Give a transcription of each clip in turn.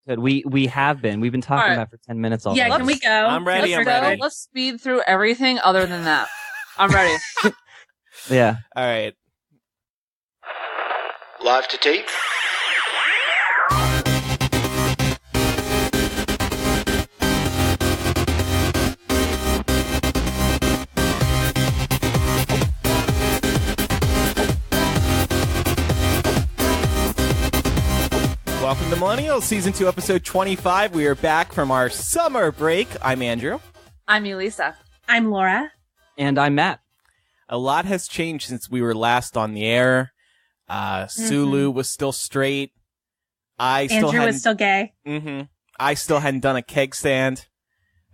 Good. We have been. We've been talking about it for 10 minutes already. Yeah, can we go? I'm ready. Let's speed through everything other than that. I'm ready. Yeah. All right. Live to tape. Welcome to Millennial, Season 2, Episode 25. We are back from our summer break. I'm Andrew. I'm Elisa. I'm Laura. And I'm Matt. A lot has changed since we were last on the air. Sulu was still straight. Andrew was still gay. I still hadn't done a keg stand.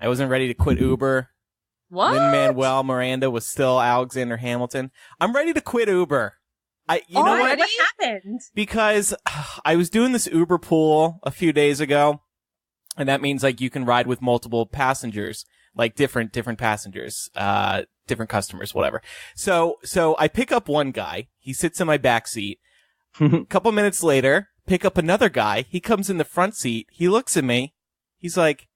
I wasn't ready to quit Uber. What? Lin-Manuel Miranda was still Alexander Hamilton. I'm ready to quit Uber. You know what? What happened? Because I was doing this Uber pool a few days ago, and that means like you can ride with multiple passengers, like different passengers, different customers, whatever. So I pick up one guy. He sits in my back seat. A couple minutes later, pick up another guy. He comes in the front seat. He looks at me. He's like,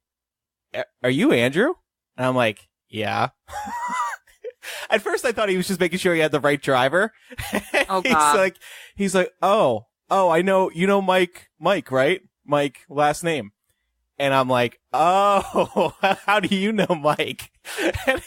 "Are you Andrew?" And I'm like, "Yeah." At first, I thought he was just making sure he had the right driver. Oh, God. He's like, oh, I know, Mike, right? Mike, last name. And I'm like, oh, how do you know Mike? And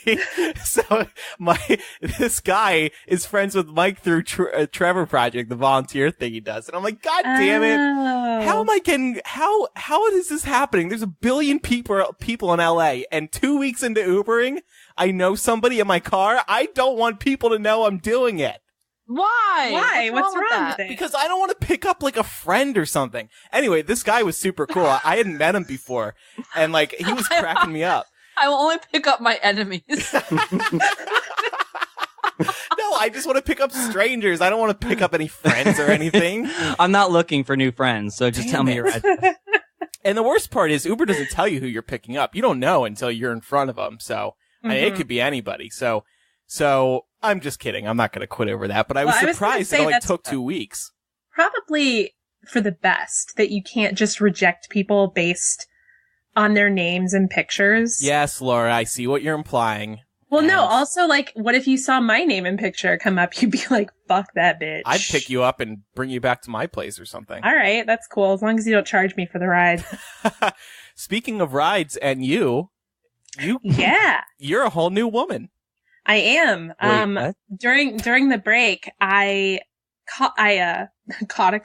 this guy is friends with Mike through Trevor Project, the volunteer thing he does. And I'm like, God damn it. How am I getting, how is this happening? There's a billion people in LA, and 2 weeks into Ubering, I know somebody in my car. I don't want people to know I'm doing it. Why? What's wrong with it? Because I don't want to pick up like a friend or something. Anyway, this guy was super cool. I hadn't met him before, and like he was cracking me up. I will only pick up my enemies. No, I just want to pick up strangers. I don't want to pick up any friends or anything. I'm not looking for new friends, so just tell me your address. And the worst part is Uber doesn't tell you who you're picking up. You don't know until you're in front of them. So I mean, it could be anybody. So I'm just kidding. I'm not going to quit over that. But I was surprised it only took 2 weeks. Probably for the best that you can't just reject people based on their names and pictures. Yes, Laura, I see what you're implying. Well, no, also, like, what if you saw my name and picture come up? You'd be like, fuck that bitch. I'd pick you up and bring you back to my place or something. All right, that's cool. As long as you don't charge me for the ride. Speaking of rides and yeah, you're a whole new woman. I am. Wait, during the break, I bought a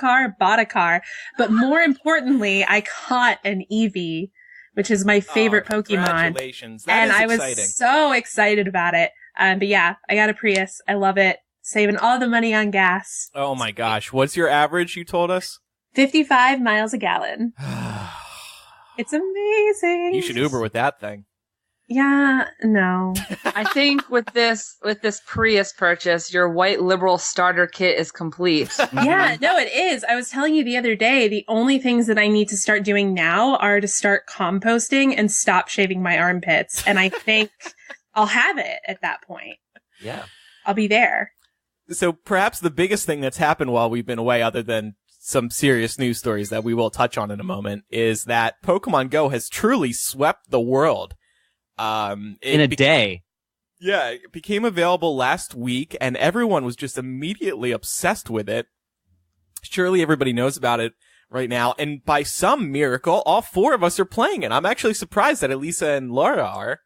car, but more importantly, I caught an Eevee, which is my favorite Pokemon. Congratulations. That is exciting. I was so excited about it. But yeah, I got a Prius. I love it. Saving all the money on gas. Oh my gosh. What's your average, you told us? 55 miles a gallon. It's amazing. You should Uber with that thing. Yeah, no. I think with this Prius purchase, your white liberal starter kit is complete. Yeah, no, it is. I was telling you the other day, the only things that I need to start doing now are to start composting and stop shaving my armpits. And I think I'll have it at that point. Yeah. I'll be there. So perhaps the biggest thing that's happened while we've been away, other than some serious news stories that we will touch on in a moment, is that Pokemon Go has truly swept the world. In a day. Yeah, it became available last week, and everyone was just immediately obsessed with it. Surely everybody knows about it right now, and by some miracle, all four of us are playing it. I'm actually surprised that Elisa and Laura are.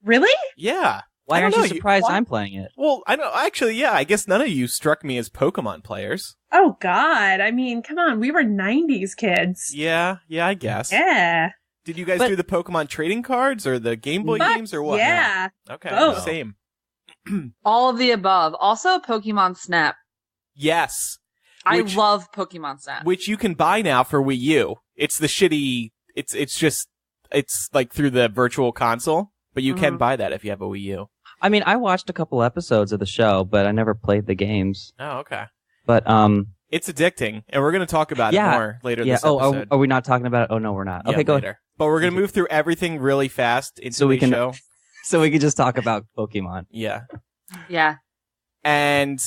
Really? Yeah. Why aren't you surprised I'm playing it? Well, I know. Actually, yeah, I guess none of you struck me as Pokemon players. Oh, God. I mean, come on. We were 90s kids. Yeah, I guess. Yeah. Did you guys do the Pokemon trading cards or the Game Boy games or what? Yeah. Okay. Both. Same. All of the above. Also, Pokemon Snap. Yes. I love Pokemon Snap. Which you can buy now for Wii U. It's the shitty, it's like through the virtual console, but you can buy that if you have a Wii U. I mean, I watched a couple episodes of the show, but I never played the games. Oh, okay. But, it's addicting, and we're going to talk about it more later this episode. episode. Are we not talking about it? Oh, no, we're not. Okay, go ahead. But we're going to move through everything really fast into the show. So we can just talk about Pokemon. Yeah. Yeah. And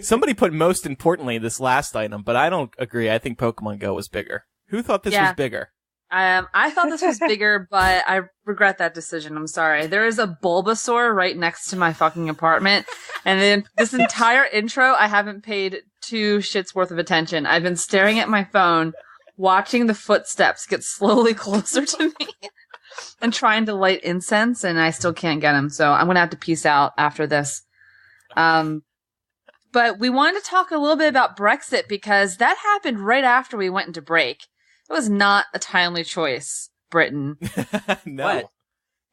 somebody put most importantly this last item, but I don't agree. I think Pokemon Go was bigger. Who thought this was bigger? I thought this was bigger, but I regret that decision. I'm sorry. There is a Bulbasaur right next to my fucking apartment. And then this entire intro, I haven't paid 2 shits worth of attention. I've been staring at my phone, watching the footsteps get slowly closer to me and trying to light incense, and I still can't get him. So I'm going to have to peace out after this. But we wanted to talk a little bit about Brexit because that happened right after we went into break. It was not a timely choice, Britain. No. What?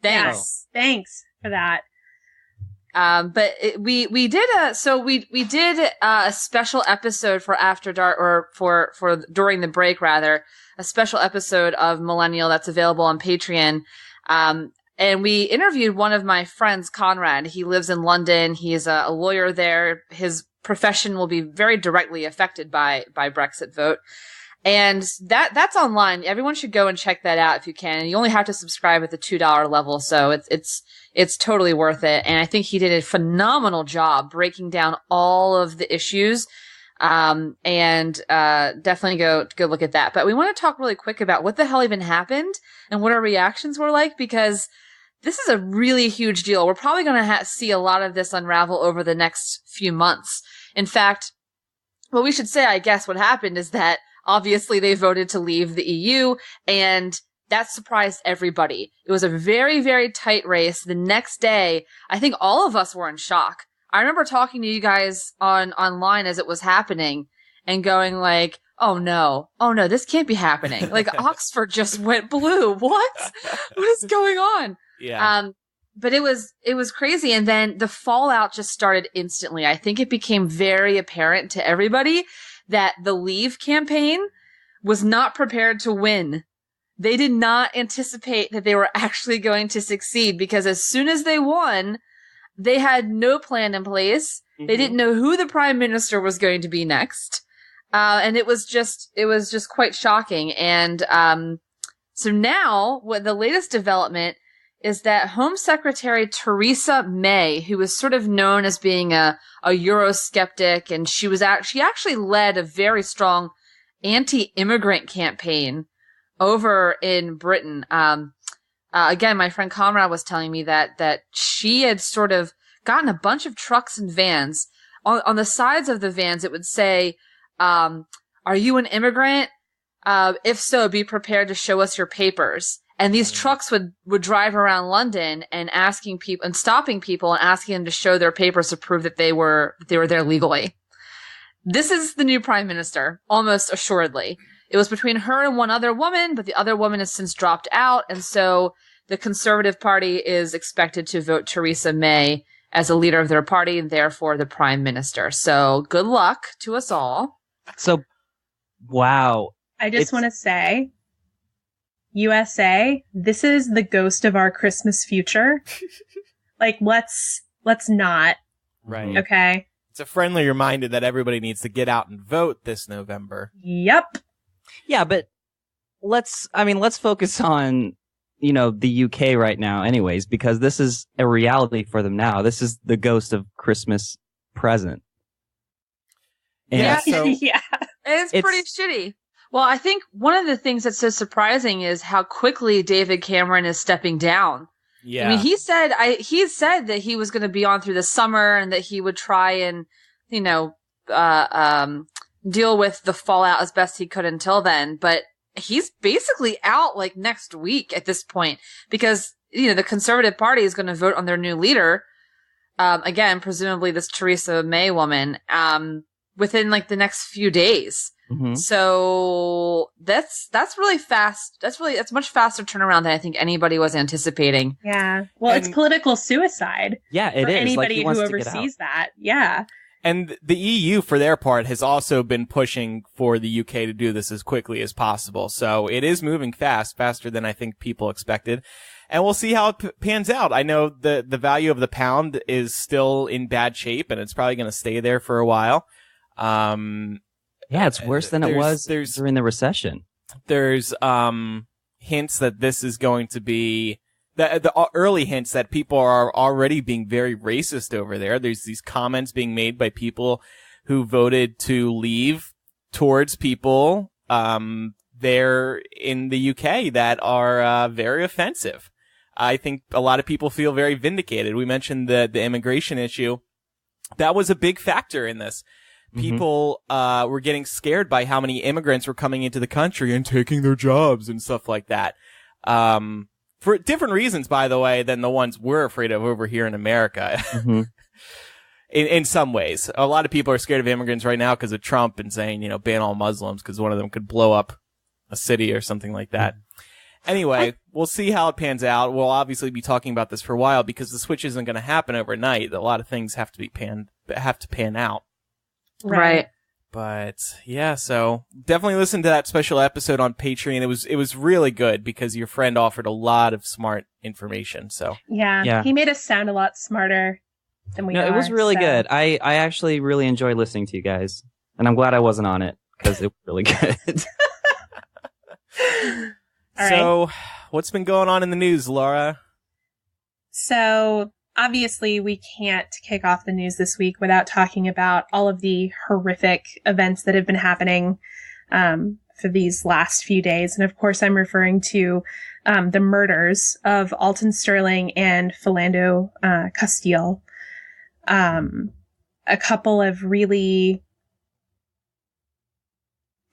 Thanks. Yeah, thanks for that. But we did a special episode for After Dark, or for during the break rather, a special episode of Millennial that's available on Patreon. And we interviewed one of my friends, Conrad. He lives in London. He is a lawyer there. His profession will be very directly affected by Brexit vote. And that's online. Everyone should go and check that out if you can. You only have to subscribe at the $2 level, so it's totally worth it. And I think he did a phenomenal job breaking down all of the issues. And definitely go look at that. But we want to talk really quick about what the hell even happened and what our reactions were like, because this is a really huge deal. We're probably going to see a lot of this unravel over the next few months. In fact, what we should say, I guess, what happened is that obviously they voted to leave the EU, and that surprised everybody. It was a very, very tight race. The next day, I think all of us were in shock. I remember talking to you guys online as it was happening and going like, oh no, this can't be happening. Like Oxford just went blue. What is going on? Yeah. But it was crazy. And then the fallout just started instantly. I think it became very apparent to everybody that the Leave campaign was not prepared to win. They did not anticipate that they were actually going to succeed, because as soon as they won, they had no plan in place. Mm-hmm. They didn't know who the prime minister was going to be next. And it was just quite shocking. And, so now what the latest development is that Home Secretary Theresa May, who was sort of known as being a Eurosceptic, and she actually led a very strong anti-immigrant campaign over in Britain. Again, my friend Conrad was telling me that she had sort of gotten a bunch of trucks and vans. On the sides of the vans, it would say, are you an immigrant? If so, be prepared to show us your papers. And these trucks would drive around London and stopping people and asking them to show their papers to prove that they were there legally. This is the new prime minister, almost assuredly. It was between her and one other woman, but the other woman has since dropped out. And so the Conservative Party is expected to vote Theresa May as a leader of their party and therefore the prime minister. So good luck to us all. So, wow. I just want to say, USA, this is the ghost of our Christmas future. Like, let's not. Right. Okay. It's a friendly reminder that everybody needs to get out and vote this November. Yep. Yeah, but let's focus on, the UK right now anyways, because this is a reality for them now. This is the ghost of Christmas present. And Yeah, so yeah. It's pretty shitty. Well, I think one of the things that's so surprising is how quickly David Cameron is stepping down. Yeah. I mean, he said that he was going to be on through the summer and that he would try and, deal with the fallout as best he could until then. But he's basically out like next week at this point because, the Conservative Party is going to vote on their new leader. Again, presumably this Theresa May woman, within like the next few days. Mm-hmm. So that's really fast. That's much faster turnaround than I think anybody was anticipating. Yeah. Well, it's political suicide. Yeah, it for is. Anybody who who oversees that. Yeah. And the EU, for their part, has also been pushing for the UK to do this as quickly as possible. So it is moving faster than I think people expected. And we'll see how it pans out. I know the value of the pound is still in bad shape, and it's probably going to stay there for a while. Yeah, it's worse than it was during the recession. There's hints that this is going to be the early hints that people are already being very racist over there. There's these comments being made by people who voted to leave towards people there in the UK that are very offensive. I think a lot of people feel very vindicated. We mentioned the immigration issue. That was a big factor in this. People were getting scared by how many immigrants were coming into the country and taking their jobs and stuff like that. For different reasons, by the way, than the ones we're afraid of over here in America. In some ways. A lot of people are scared of immigrants right now because of Trump and saying, you know, ban all Muslims because one of them could blow up a city or something like that. Anyway, we'll see how it pans out. We'll obviously be talking about this for a while because the switch isn't going to happen overnight. A lot of things have to pan out. Right. But yeah, so definitely listen to that special episode on Patreon. It was really good because your friend offered a lot of smart information. So yeah. He made us sound a lot smarter than we are. It was really good. I actually really enjoyed listening to you guys, and I'm glad I wasn't on it because it was really good. So, what's been going on in the news, Laura? So, obviously, we can't kick off the news this week without talking about all of the horrific events that have been happening for these last few days. And of course, I'm referring to the murders of Alton Sterling and Philando Castile. A couple of really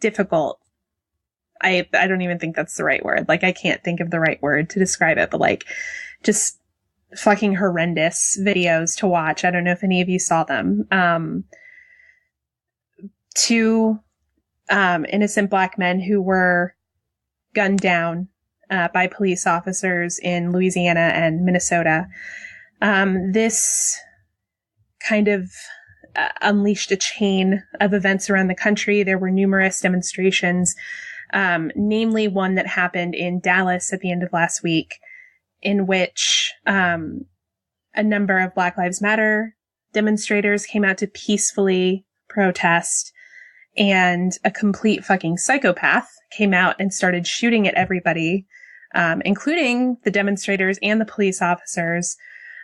difficult, I don't even think that's the right word. Like, I can't think of the right word to describe it, but like, just fucking horrendous videos to watch. I don't know if any of you saw them. Two innocent black men who were gunned down by police officers in Louisiana and Minnesota. This kind of unleashed a chain of events around the country. There were numerous demonstrations, namely one that happened in Dallas at the end of last week, in which a number of Black Lives Matter demonstrators came out to peacefully protest, and a complete fucking psychopath came out and started shooting at everybody, including the demonstrators and the police officers.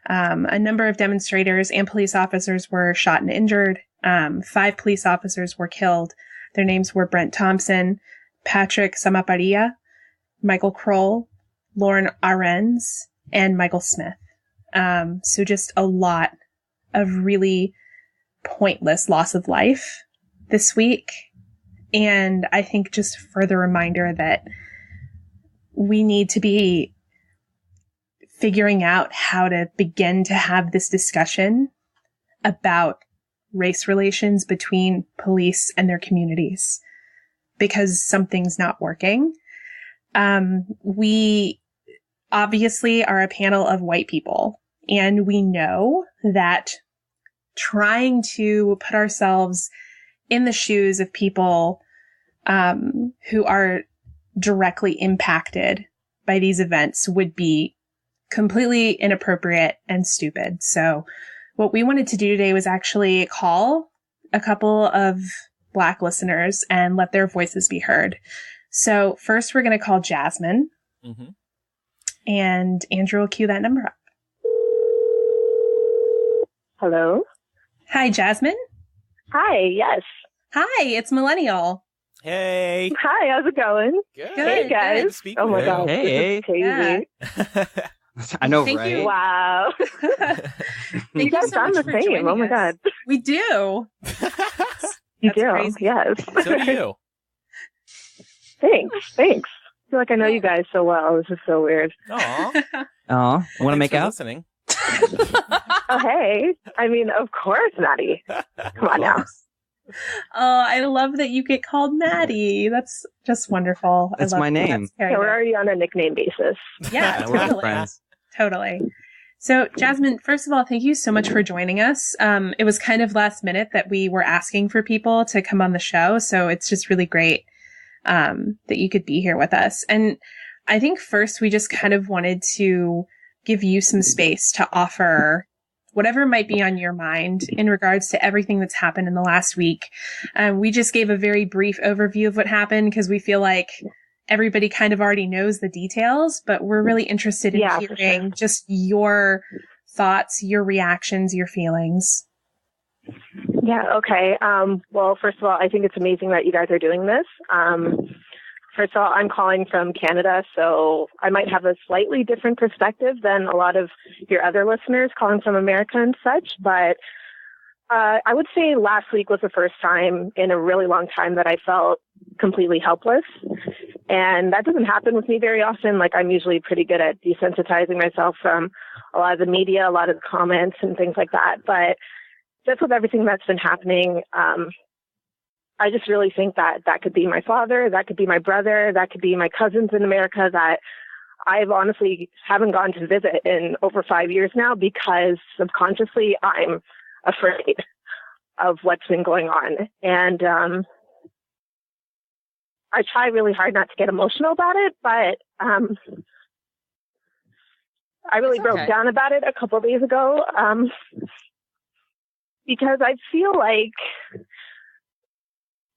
A number of demonstrators and police officers were shot and injured. 5 police officers were killed. Their names were Brent Thompson, Patrick Samaparia, Michael Kroll, Lauren Arends, and Michael Smith. So just a lot of really pointless loss of life this week. And I think just further reminder that we need to be figuring out how to begin to have this discussion about race relations between police and their communities, because something's not working. We obviously are a panel of white people, and we know that trying to put ourselves in the shoes of people who are directly impacted by these events would be completely inappropriate and stupid. So what we wanted to do today was actually call a couple of Black listeners and let their voices be heard. So first we're going to call Jasmine. Mm-hmm. And Andrew will cue that number up. Hello? Hi, Jasmine. Hi, yes. Hi, it's Millennial. Hey. Hi, how's it going? Good. Good, Hey, guys. Good. Oh my God. Hey. This is crazy. Yeah. I know, Thank right? you. Wow. Thank You guys so sound much the for same. joining Oh my us. God. We do. You That's do. crazy. Yes. So do you. Thanks. I feel like I know you guys so well. This is so weird. Aw. Oh, want to make out? Listening. Oh, hey. I mean, of course, Maddie. Come on now. Oh, I love that you get called Maddie. That's just wonderful. That's I love my name. Yeah, we're already on a nickname basis. Yeah, We're totally. friends. Totally. So, Jasmine, first of all, thank you so much for joining us. It was kind of last minute that we were asking for people to come on the show, so it's just really great that you could be here with us. And I think first we just kind of wanted to give you some space to offer whatever might be on your mind in regards to everything that's happened in the last week. We just gave a very brief overview of what happened because we feel like everybody kind of already knows the details, but we're really interested in hearing just your thoughts, your reactions, your feelings. Yeah, okay. Well, first of all, I think it's amazing that you guys are doing this. first of all, I'm calling from Canada, so I might have a slightly different perspective than a lot of your other listeners calling from America and such. But I would say last week was the first time in a really long time that I felt completely helpless. And that doesn't happen with me very often. Like, I'm usually pretty good at desensitizing myself from a lot of the media, a lot of the comments and things like that. But just with everything that's been happening, I just really think that that could be my father, that could be my brother, that could be my cousins in America that I've honestly haven't gone to visit in over 5 years now because subconsciously I'm afraid of what's been going on. And I try really hard not to get emotional about it, but I really broke down about it a couple of days ago because I feel like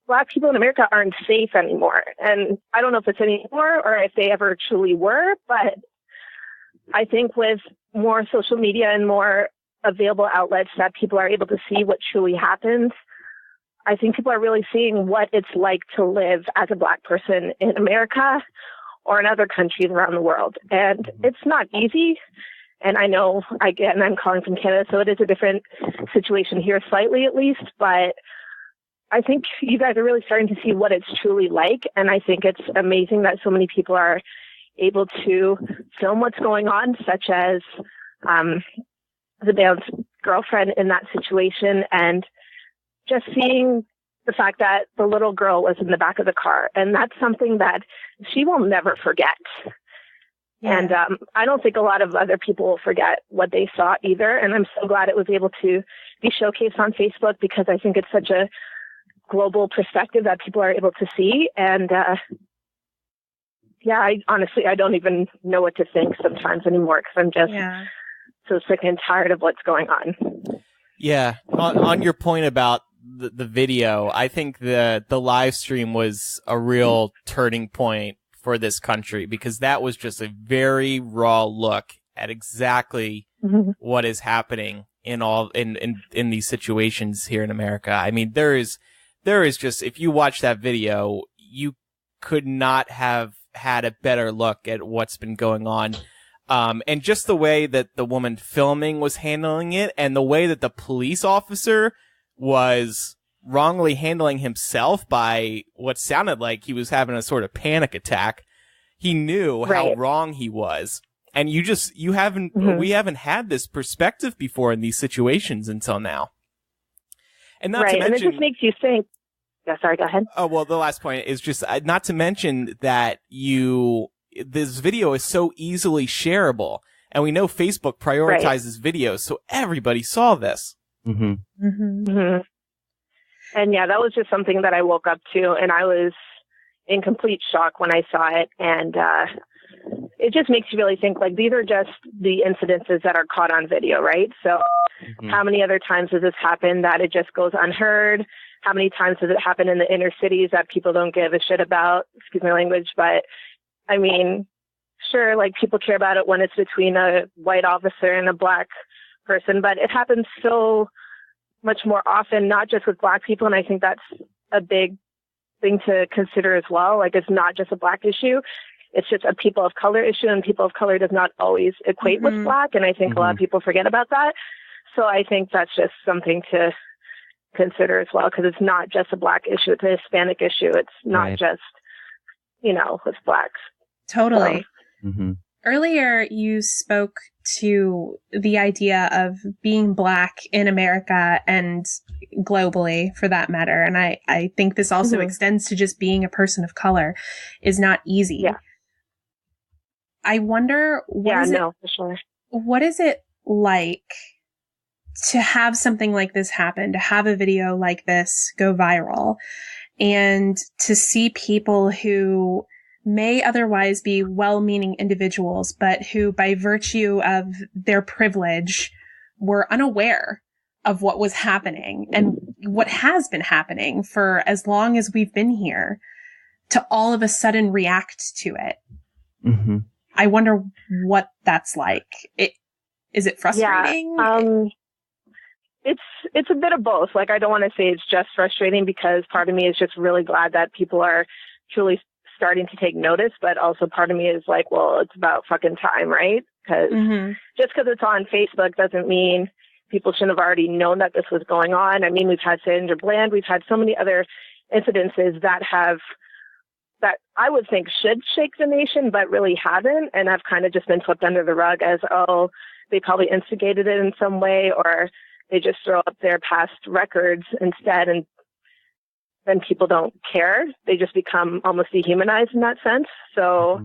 Black people in America aren't safe anymore. And I don't know if it's anymore or if they ever truly were, but I think with more social media and more available outlets that people are able to see what truly happens, I think people are really seeing what it's like to live as a Black person in America or in other countries around the world. And it's not easy. And I know, again, I'm calling from Canada, so it is a different situation here slightly at least, but I think you guys are really starting to see what it's truly like. And I think it's amazing that so many people are able to film what's going on, such as the band's girlfriend in that situation, and just seeing the fact that the little girl was in the back of the car. And that's something that she will never forget. Yeah. And I don't think a lot of other people will forget what they saw either. And I'm so glad it was able to be showcased on Facebook because I think it's such a global perspective that people are able to see. And I honestly don't even know what to think sometimes anymore because I'm just so sick and tired of what's going on. Yeah. On your point about the video, I think the live stream was a real turning point for this country because that was just a very raw look at exactly what is happening in these situations here in America. I mean, there is just, if you watch that video, you could not have had a better look at what's been going on. And just the way that the woman filming was handling it and the way that the police officer was wrongly handling himself by what sounded like he was having a sort of panic attack. He knew how wrong he was. And we haven't had this perspective before in these situations until now. And not to mention, and it just makes you think. Yeah, sorry, go ahead. Oh, well, the last point is just not to mention that this video is so easily shareable, and we know Facebook prioritizes videos, so everybody saw this. And yeah, that was just something that I woke up to, and I was in complete shock when I saw it, and it just makes you really think, like, these are just the incidences that are caught on video, right? So how many other times has this happened that it just goes unheard? How many times does it happen in the inner cities that people don't give a shit about? Excuse my language, but I mean, sure, like, people care about it when it's between a white officer and a Black person, but it happens so much more often, not just with Black people, and I think that's a big thing to consider as well. Like, it's not just a Black issue. It's just a people of color issue, and people of color does not always equate with Black, and I think a lot of people forget about that. So I think that's just something to consider as well, because it's not just a Black issue, it's a Hispanic issue. It's not just, with Blacks. Totally. Earlier, you spoke to the idea of being Black in America and globally, for that matter. And I think this also extends to just being a person of color is not easy. Yeah. I wonder, for sure. What is it like to have something like this happen, to have a video like this go viral, and to see people who may otherwise be well-meaning individuals, but who, by virtue of their privilege, were unaware of what was happening and what has been happening for as long as we've been here, to all of a sudden react to it. I wonder what that's like. Is it frustrating? Yeah, it's a bit of both. Like, I don't want to say it's just frustrating, because part of me is just really glad that people are truly starting to take notice, but also part of me is like, well, it's about fucking time, right? Because just because it's on Facebook doesn't mean people shouldn't have already known that this was going on. I mean, we've had Sandra Bland, we've had so many other incidences that I would think should shake the nation, but really haven't, and have kind of just been swept under the rug as, oh, they probably instigated it in some way, or they just throw up their past records instead, and then people don't care. They just become almost dehumanized in that sense. So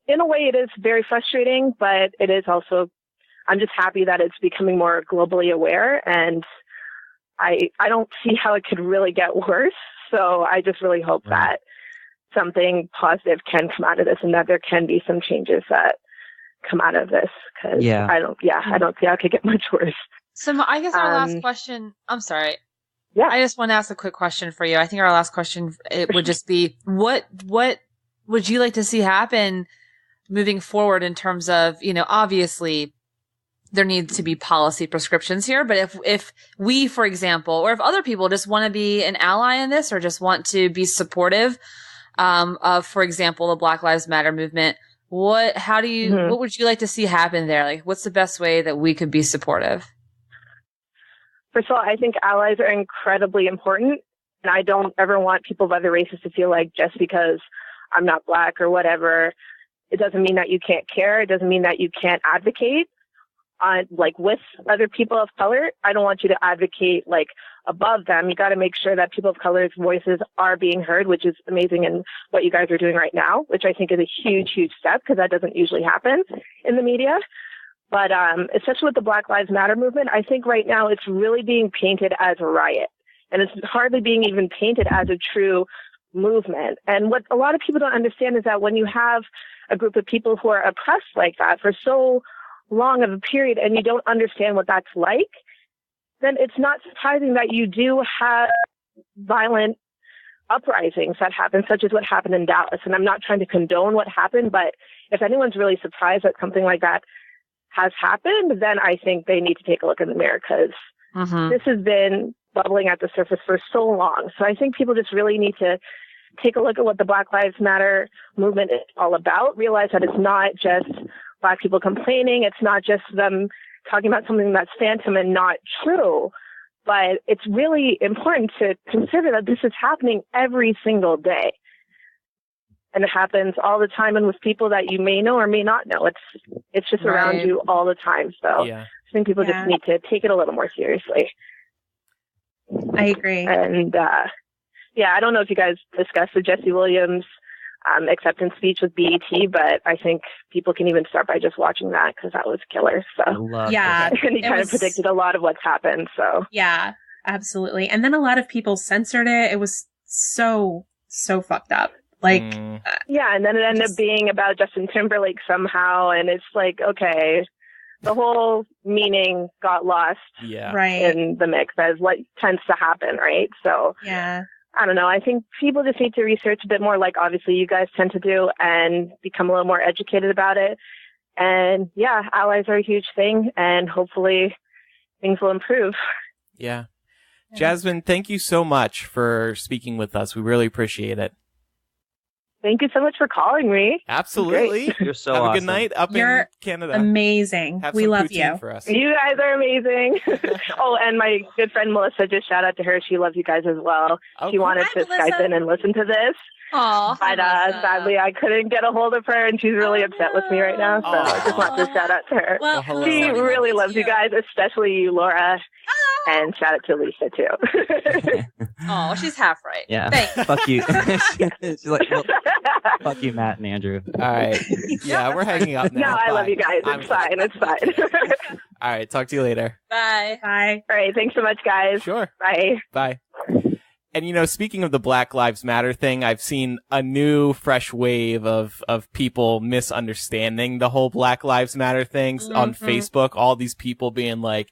in a way, it is very frustrating, but it is also, I'm just happy that it's becoming more globally aware, and I don't see how it could really get worse. So I just really hope that something positive can come out of this, and that there can be some changes that come out of this. Cause I don't see how it could get much worse. So I guess our last question, I'm sorry. Yeah. I just want to ask a quick question for you. I think our last question, it would just be, what would you like to see happen moving forward in terms of, obviously there needs to be policy prescriptions here, but if we, for example, or if other people just want to be an ally in this or just want to be supportive, of, for example, the Black Lives Matter movement, what would you like to see happen there? Like, what's the best way that we could be supportive? First of all, I think allies are incredibly important, and I don't ever want people of other races to feel like just because I'm not Black or whatever, it doesn't mean that you can't care. It doesn't mean that you can't advocate with other people of color. I don't want you to advocate above them. You got to make sure that people of color's voices are being heard, which is amazing, and what you guys are doing right now, which I think is a huge, huge step, because that doesn't usually happen in the media. But especially with the Black Lives Matter movement, I think right now it's really being painted as a riot, and it's hardly being even painted as a true movement. And what a lot of people don't understand is that when you have a group of people who are oppressed like that for so long of a period, and you don't understand what that's like, then it's not surprising that you do have violent uprisings that happen, such as what happened in Dallas. And I'm not trying to condone what happened, but if anyone's really surprised that something like that has happened, then I think they need to take a look in the mirror, because this has been bubbling at the surface for so long. So I think people just really need to take a look at what the Black Lives Matter movement is all about, realize that it's not just Black people complaining, it's not just them talking about something that's phantom and not true, but it's really important to consider that this is happening every single day. And it happens all the time, and with people that you may know or may not know. It's just around you all the time. So I think people just need to take it a little more seriously. I agree. And I don't know if you guys discussed the Jesse Williams acceptance speech with BET, but I think people can even start by just watching that, because that was killer. So and he kind of predicted a lot of what's happened. So yeah, absolutely. And then a lot of people censored it. It was so fucked up. And then it ended up being about Justin Timberlake somehow, and it's like, okay, the whole meaning got lost in the mix, as what tends to happen, right? So I don't know. I think people just need to research a bit more, like obviously you guys tend to do, and become a little more educated about it. And allies are a huge thing, and hopefully things will improve. Yeah. Jasmine, thank you so much for speaking with us. We really appreciate it. Thank you so much for calling me. Absolutely. Great. You're so Have awesome. a good night up in Canada. Amazing. We love you. For us. You guys are amazing. Oh, and my good friend Melissa, just shout out to her. She loves you guys as well. She wanted to Skype in and listen to this. Aww, but sadly, I couldn't get a hold of her, and she's really upset with me right now. So I just want to shout out to her. Well, she really loves you guys, especially you, Laura. And shout out to Lisa, too. Oh, she's half right. Yeah. Thanks. Fuck you. She's like, well, fuck you, Matt and Andrew. All right. Yeah, we're hanging up now. No, I love you guys. It's fine. It's fine. All right. Talk to you later. Bye. Bye. All right. Thanks so much, guys. Sure. Bye. Bye. And, speaking of the Black Lives Matter thing, I've seen a new, fresh wave of people misunderstanding the whole Black Lives Matter things on Facebook. All these people being like,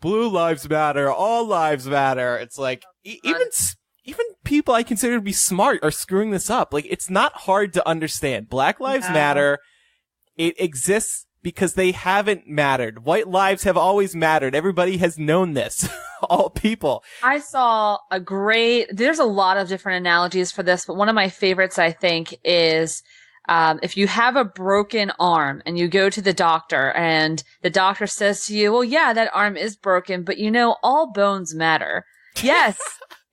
Blue lives matter, all lives matter. It's like, even people I consider to be smart are screwing this up. Like, it's not hard to understand. Black Lives Matter. It exists because they haven't mattered. White lives have always mattered. Everybody has known this. All people. I saw there's a lot of different analogies for this, but one of my favorites, I think, is if you have a broken arm and you go to the doctor and the doctor says to you, well, yeah, that arm is broken, but all bones matter. Yes,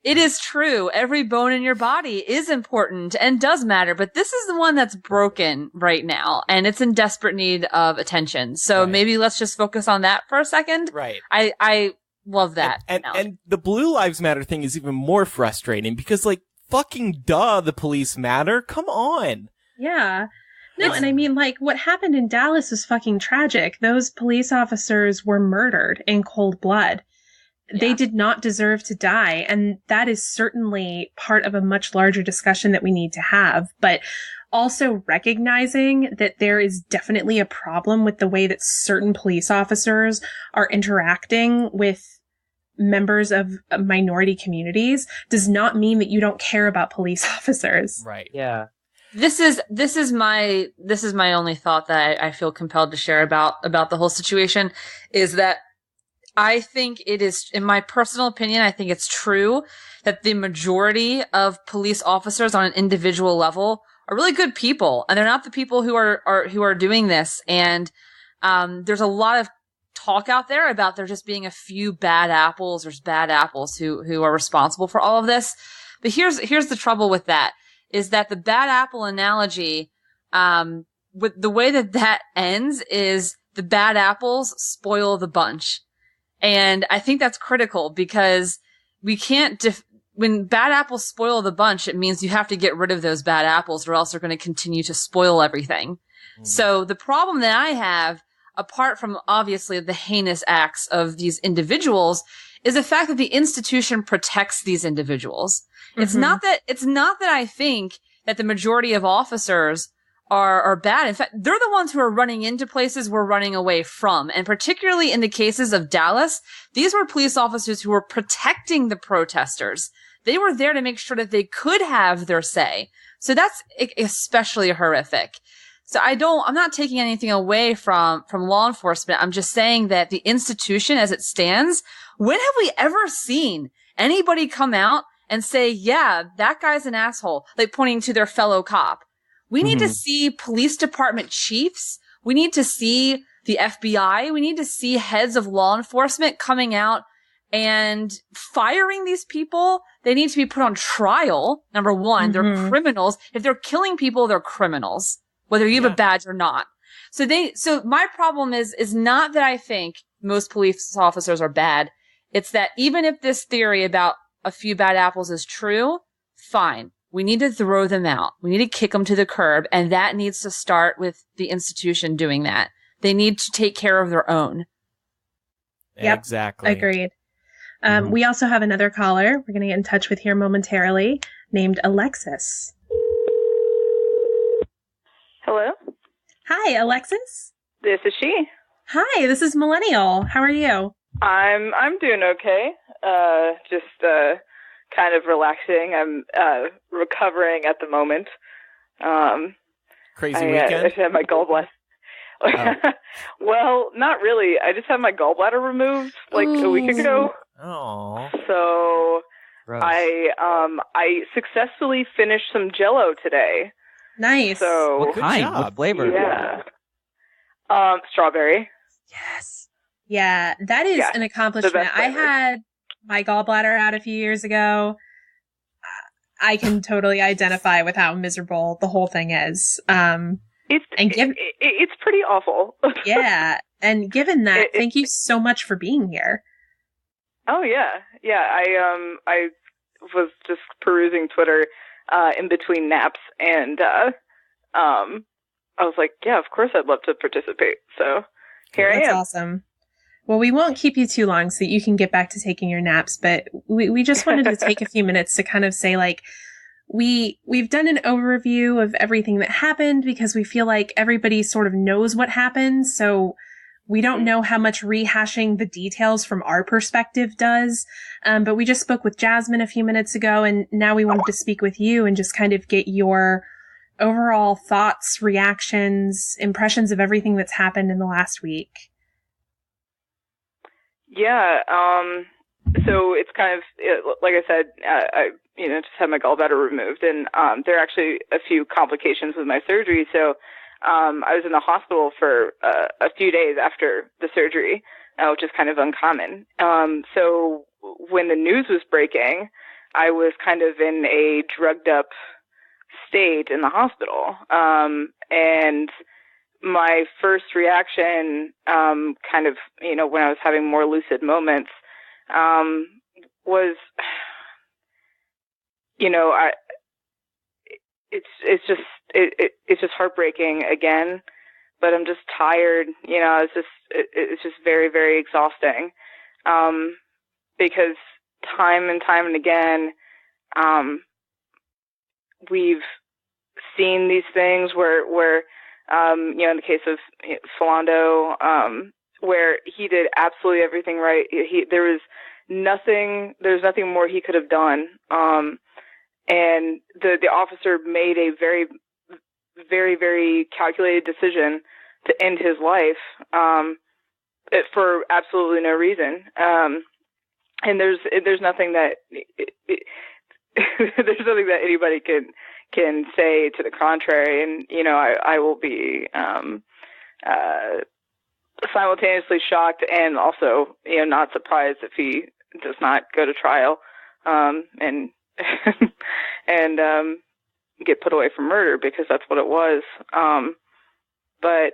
it is true. Every bone in your body is important and does matter, but this is the one that's broken right now and it's in desperate need of attention. So maybe let's just focus on that for a second. Right. I love that. And the Blue Lives Matter thing is even more frustrating because, like, fucking duh, the police matter. Come on. Yeah. No, and I mean, like, what happened in Dallas was fucking tragic. Those police officers were murdered in cold blood. Yeah. They did not deserve to die. And that is certainly part of a much larger discussion that we need to have. But also recognizing that there is definitely a problem with the way that certain police officers are interacting with members of minority communities does not mean that you don't care about police officers. Right. Yeah. This is my only thought that I feel compelled to share about the whole situation is that I think it is, in my personal opinion, I think it's true that the majority of police officers on an individual level are really good people, and they're not the people who are doing this. And there's a lot of talk out there about there just being a few bad apples who are responsible for all of this. But here's the trouble with that is that the bad apple analogy, with the way that ends is the bad apples spoil the bunch. And I think that's critical because we can't when bad apples spoil the bunch, it means you have to get rid of those bad apples or else they're going to continue to spoil everything. So the problem that I have, apart from obviously the heinous acts of these individuals, is the fact that the institution protects these individuals. Mm-hmm. It's not that I think that the majority of officers are bad. In fact, they're the ones who are running into places we're running away from. And particularly in the cases of Dallas, these were police officers who were protecting the protesters. They were there to make sure that they could have their say. So that's especially horrific. So I'm not taking anything away from law enforcement. I'm just saying that the institution as it stands, when have we ever seen anybody come out and say, yeah, that guy's an asshole, like pointing to their fellow cop? We need to see police department chiefs. We need to see the FBI. We need to see heads of law enforcement coming out and firing these people. They need to be put on trial. Number one, they're criminals. If they're killing people, they're criminals, whether you have a badge or not. So my problem is not that I think most police officers are bad. It's that even if this theory about a few bad apples is true, fine. We need to throw them out. We need to kick them to the curb. And that needs to start with the institution doing that. They need to take care of their own. Yep, exactly. Agreed. We also have another caller we're going to get in touch with here momentarily named Alexis. Hello? Hi, Alexis. This is she. Hi, this is Millennial. How are you? I'm doing okay. Just kind of relaxing. I'm recovering at the moment. Crazy weekend? I just had my gallbladder. Well, not really. I just had my gallbladder removed like a week ago. Oh. So Gross. I successfully finished some Jell-O today. Nice. So What kind? job. What flavor? yeah. Strawberry. Yes. Yeah, that is an accomplishment. best I flavor. had my gallbladder out a few years ago. I can totally identify with how miserable the whole thing is. It's pretty awful. Yeah, and given that, thank you so much for being here. Oh yeah. I was just perusing Twitter in between naps, and I was like, yeah, of course I'd love to participate. So here I am. That's awesome. Well, we won't keep you too long so that you can get back to taking your naps, but we just wanted to take a few minutes to kind of say, like, we've done an overview of everything that happened because we feel like everybody sort of knows what happened. So we don't know how much rehashing the details from our perspective does. But we just spoke with Jasmine a few minutes ago, and now we wanted to speak with you and just kind of get your overall thoughts, reactions, impressions of everything that's happened in the last week? Yeah. So it's kind of, like I said, I just had my gallbladder removed, and there are actually a few complications with my surgery. So I was in the hospital for a few days after the surgery, which is kind of uncommon. So when the news was breaking, I was kind of in a drugged up state in the hospital. And my first reaction, kind of, when I was having more lucid moments, was, it's just heartbreaking again, but I'm just tired. It's just very, very exhausting. Because time and time and again, we've seen these things where in the case of Philando, where he did absolutely everything right. There's nothing more he could have done. And the officer made a very, very, very calculated decision to end his life, for absolutely no reason. And there's nothing that, there's nothing that anybody can say to the contrary. And, I will be, simultaneously shocked and also, not surprised if he does not go to trial, and get put away for murder, because that's what it was. But,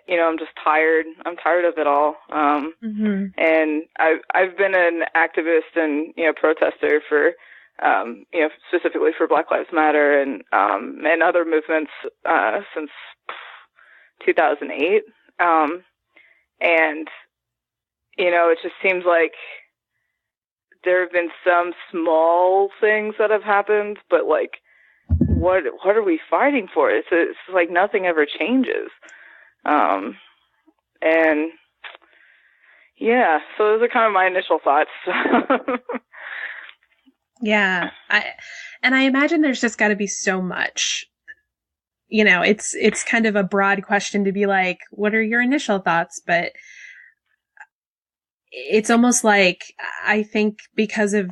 I'm just tired. I'm tired of it all. And I've been an activist and, protester for, specifically for Black Lives Matter and other movements, since 2008. And, it just seems like there have been some small things that have happened, but like, what are we fighting for? It's like nothing ever changes. And yeah, so those are kind of my initial thoughts. Yeah. I imagine there's just got to be so much, it's kind of a broad question to be like, what are your initial thoughts? But it's almost like, I think because of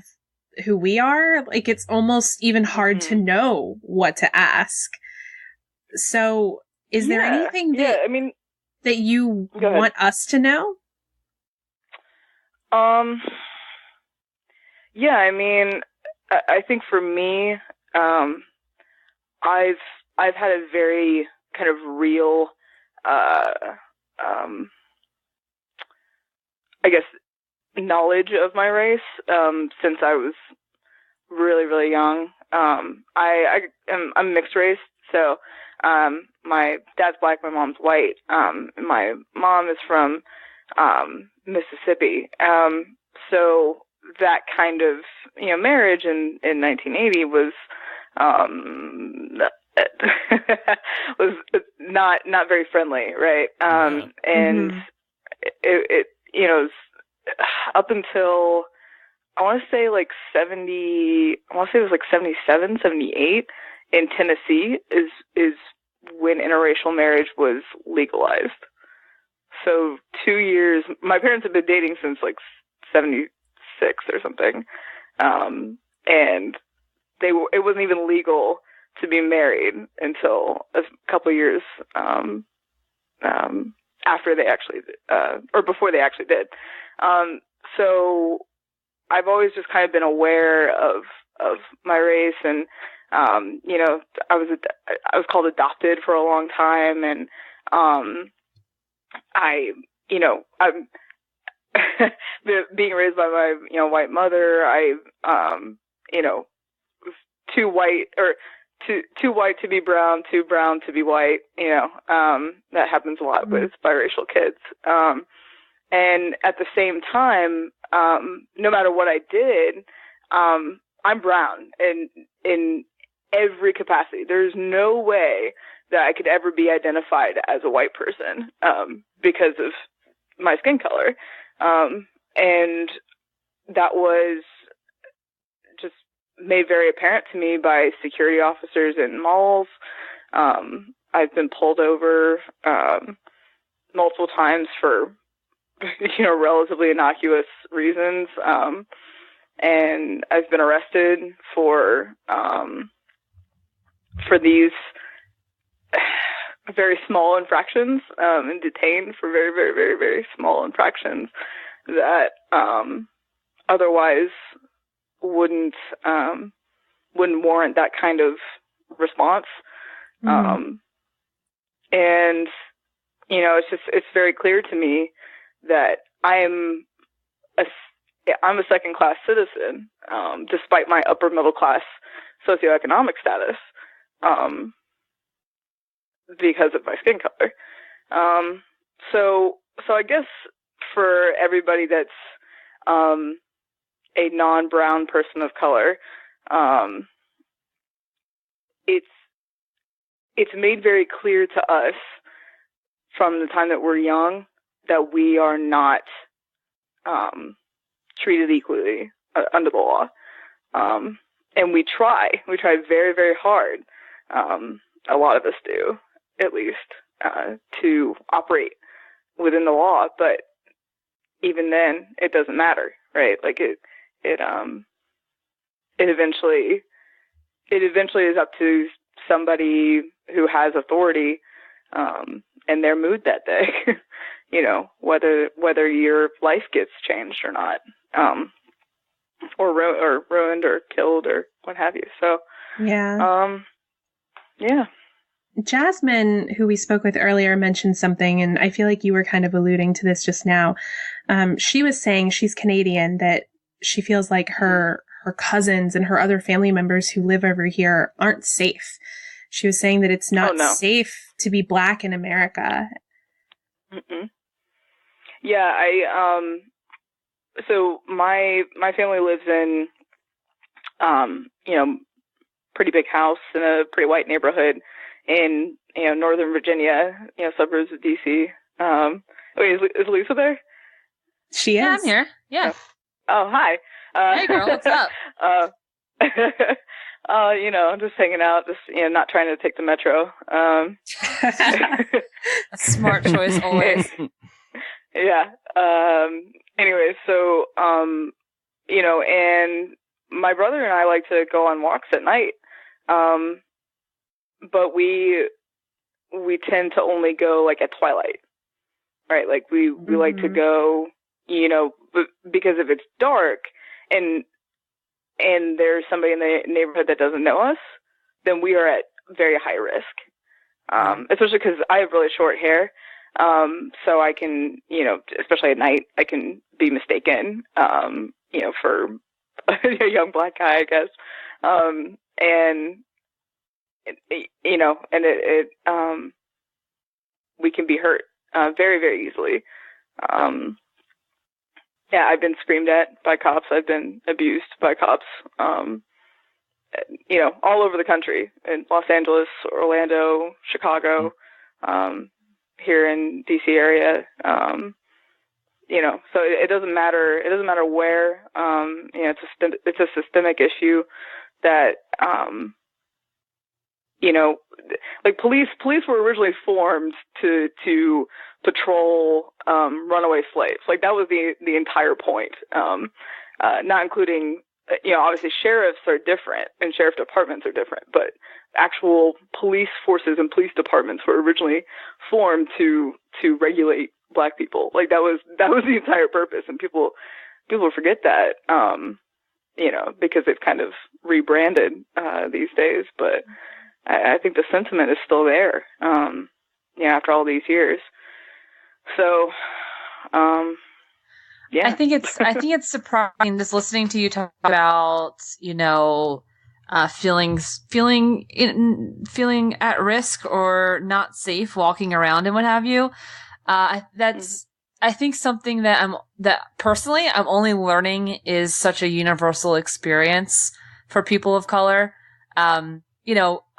who we are, like, it's almost even hard to know what to ask. So is there anything that you want us to know? Yeah, I mean, I think for me, I've had a very kind of real, I guess, knowledge of my race, since I was really, really young. I'm mixed race, so, my dad's Black, my mom's white. My mom is from, Mississippi. So that kind of, marriage in 1980 was was not very friendly, right? And it was up until, I want to say like 77, 78 in Tennessee is when interracial marriage was legalized. So 2 years, my parents have been dating since like 76 or something. And it wasn't even legal to be married until a couple of years, after they actually, or before they actually did. So I've always just kind of been aware of my race, and, I was called adopted for a long time, and, I'm being raised by my, white mother, I, was too white to be brown, too brown to be white, that happens a lot with biracial kids. And at the same time, no matter what I did, I'm brown in every capacity. There's no way that I could ever be identified as a white person, because of my skin color. And that was just made very apparent to me by security officers in malls, I've been pulled over multiple times for, relatively innocuous reasons. And I've been arrested for these very small infractions, and detained for very, very, very, very small infractions that otherwise wouldn't warrant that kind of response. And it's very clear to me that I'm a second-class citizen, despite my upper middle-class socioeconomic status, because of my skin color. So I guess for everybody that's a non-brown person of color, it's made very clear to us from the time that we're young that we are not treated equally under the law. And we try very, very hard. A lot of us do, at least, to operate within the law. But even then, it doesn't matter, right? Like it eventually is up to somebody who has authority, and their mood that day, whether your life gets changed or not, or ruined or killed or what have you. So, yeah. Jasmine, who we spoke with earlier, mentioned something, and I feel like you were kind of alluding to this just now. She was saying she's Canadian, that she feels like her cousins and her other family members who live over here aren't safe. She was saying that it's not safe to be Black in America. Mm-mm. Yeah, so my family lives in, pretty big house in a pretty white neighborhood in, Northern Virginia, suburbs of DC. Wait, is Lisa there? She is. Yeah, I'm here. Yeah. Oh, hi. Hey girl, what's up? I'm just hanging out, just, not trying to take the metro. A smart choice always. Yeah. Anyway, so, and my brother and I like to go on walks at night. But we tend to only go like at twilight, right? Like we like to go, because if it's dark and there's somebody in the neighborhood that doesn't know us, then we are at very high risk. Especially because I have really short hair. So I can, especially at night, I can be mistaken, for a young Black guy, I guess. We can be hurt, very, very easily. Yeah, I've been screamed at by cops. I've been abused by cops, all over the country, in Los Angeles, Orlando, Chicago, here in DC area. So it doesn't matter. It doesn't matter where. It's a systemic issue that, like police were originally formed to patrol runaway slaves. Like that was the entire point. Not including, obviously sheriffs are different and sheriff departments are different, but actual police forces and police departments were originally formed to regulate Black people. Like that was the entire purpose, and people forget that, because they've kind of rebranded these days. But I think the sentiment is still there, after all these years. So, yeah. I think it's surprising just listening to you talk about, feeling at risk or not safe walking around and what have you. I think something that personally I'm only learning is such a universal experience for people of color.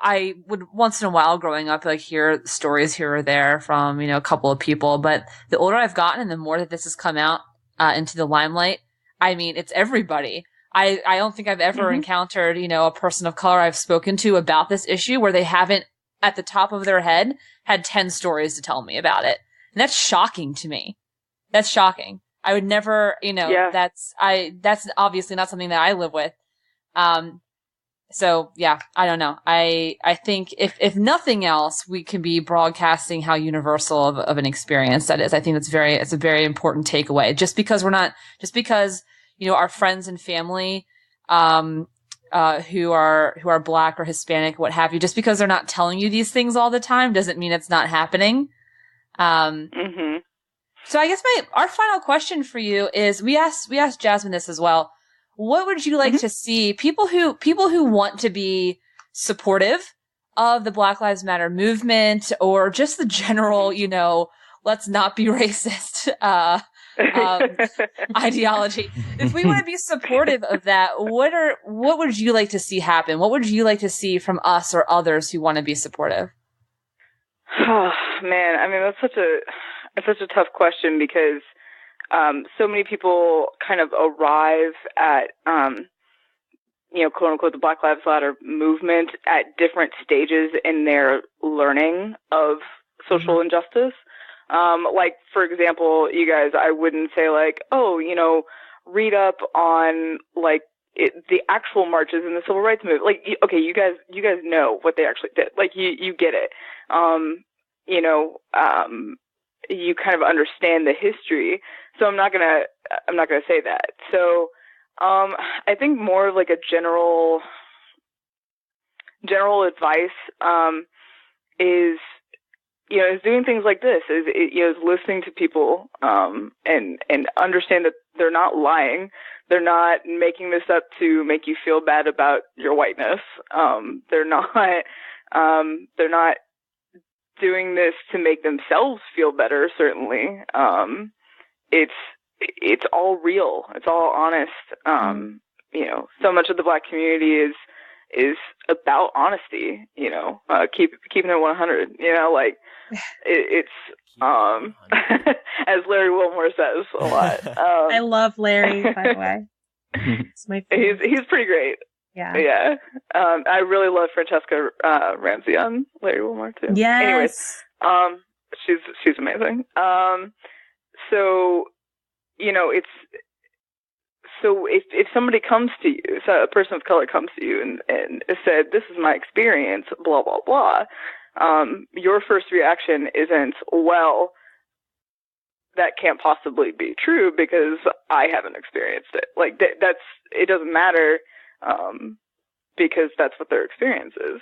I would once in a while growing up, like hear stories here or there from, a couple of people, but the older I've gotten and the more that this has come out, into the limelight, I mean, it's everybody. I don't think I've ever encountered, a person of color I've spoken to about this issue where they haven't at the top of their head had 10 stories to tell me about it. And that's shocking to me. That's shocking. I would never, that's obviously not something that I live with. So yeah, I don't know. I think if nothing else, we can be broadcasting how universal of an experience that is. I think it's a very important takeaway. Just because our friends and family, who are Black or Hispanic, what have you, just because they're not telling you these things all the time doesn't mean it's not happening. So I guess our final question for you is, we asked Jasmine this as well. What would you like to see people who want to be supportive of the Black Lives Matter movement, or just the general, let's not be racist, ideology. If we want to be supportive of that, what would you like to see happen? What would you like to see from us or others who want to be supportive? Oh man, I mean, that's such a tough question, because so many people kind of arrive at quote unquote the Black Lives Matter movement at different stages in their learning of social injustice. Like, for example, you guys, I wouldn't say like, read up on like the actual marches in the civil rights movement. Like, okay, you guys know what they actually did. Like, you get it. You kind of understand the history. So I'm not gonna say that. So, I think more of like a general advice, is doing things like this, is listening to people, and understand that they're not lying. They're not making this up to make you feel bad about your whiteness. They're not doing this to make themselves feel better, certainly. It's all real. It's all honest. So much of the Black community is about honesty, keeping it 100, it's, as Larry Wilmore says a lot. I love Larry, by the way. It's my favorite. He's pretty great. Yeah. Yeah. I really love Francesca Ramsey on Larry Wilmore too. Yes. Anyways, she's amazing. So, if somebody comes to you, so a person of color comes to you and said, "This is my experience," blah blah blah, your first reaction isn't, "Well, that can't possibly be true because I haven't experienced it." Like it doesn't matter. Because that's what their experience is,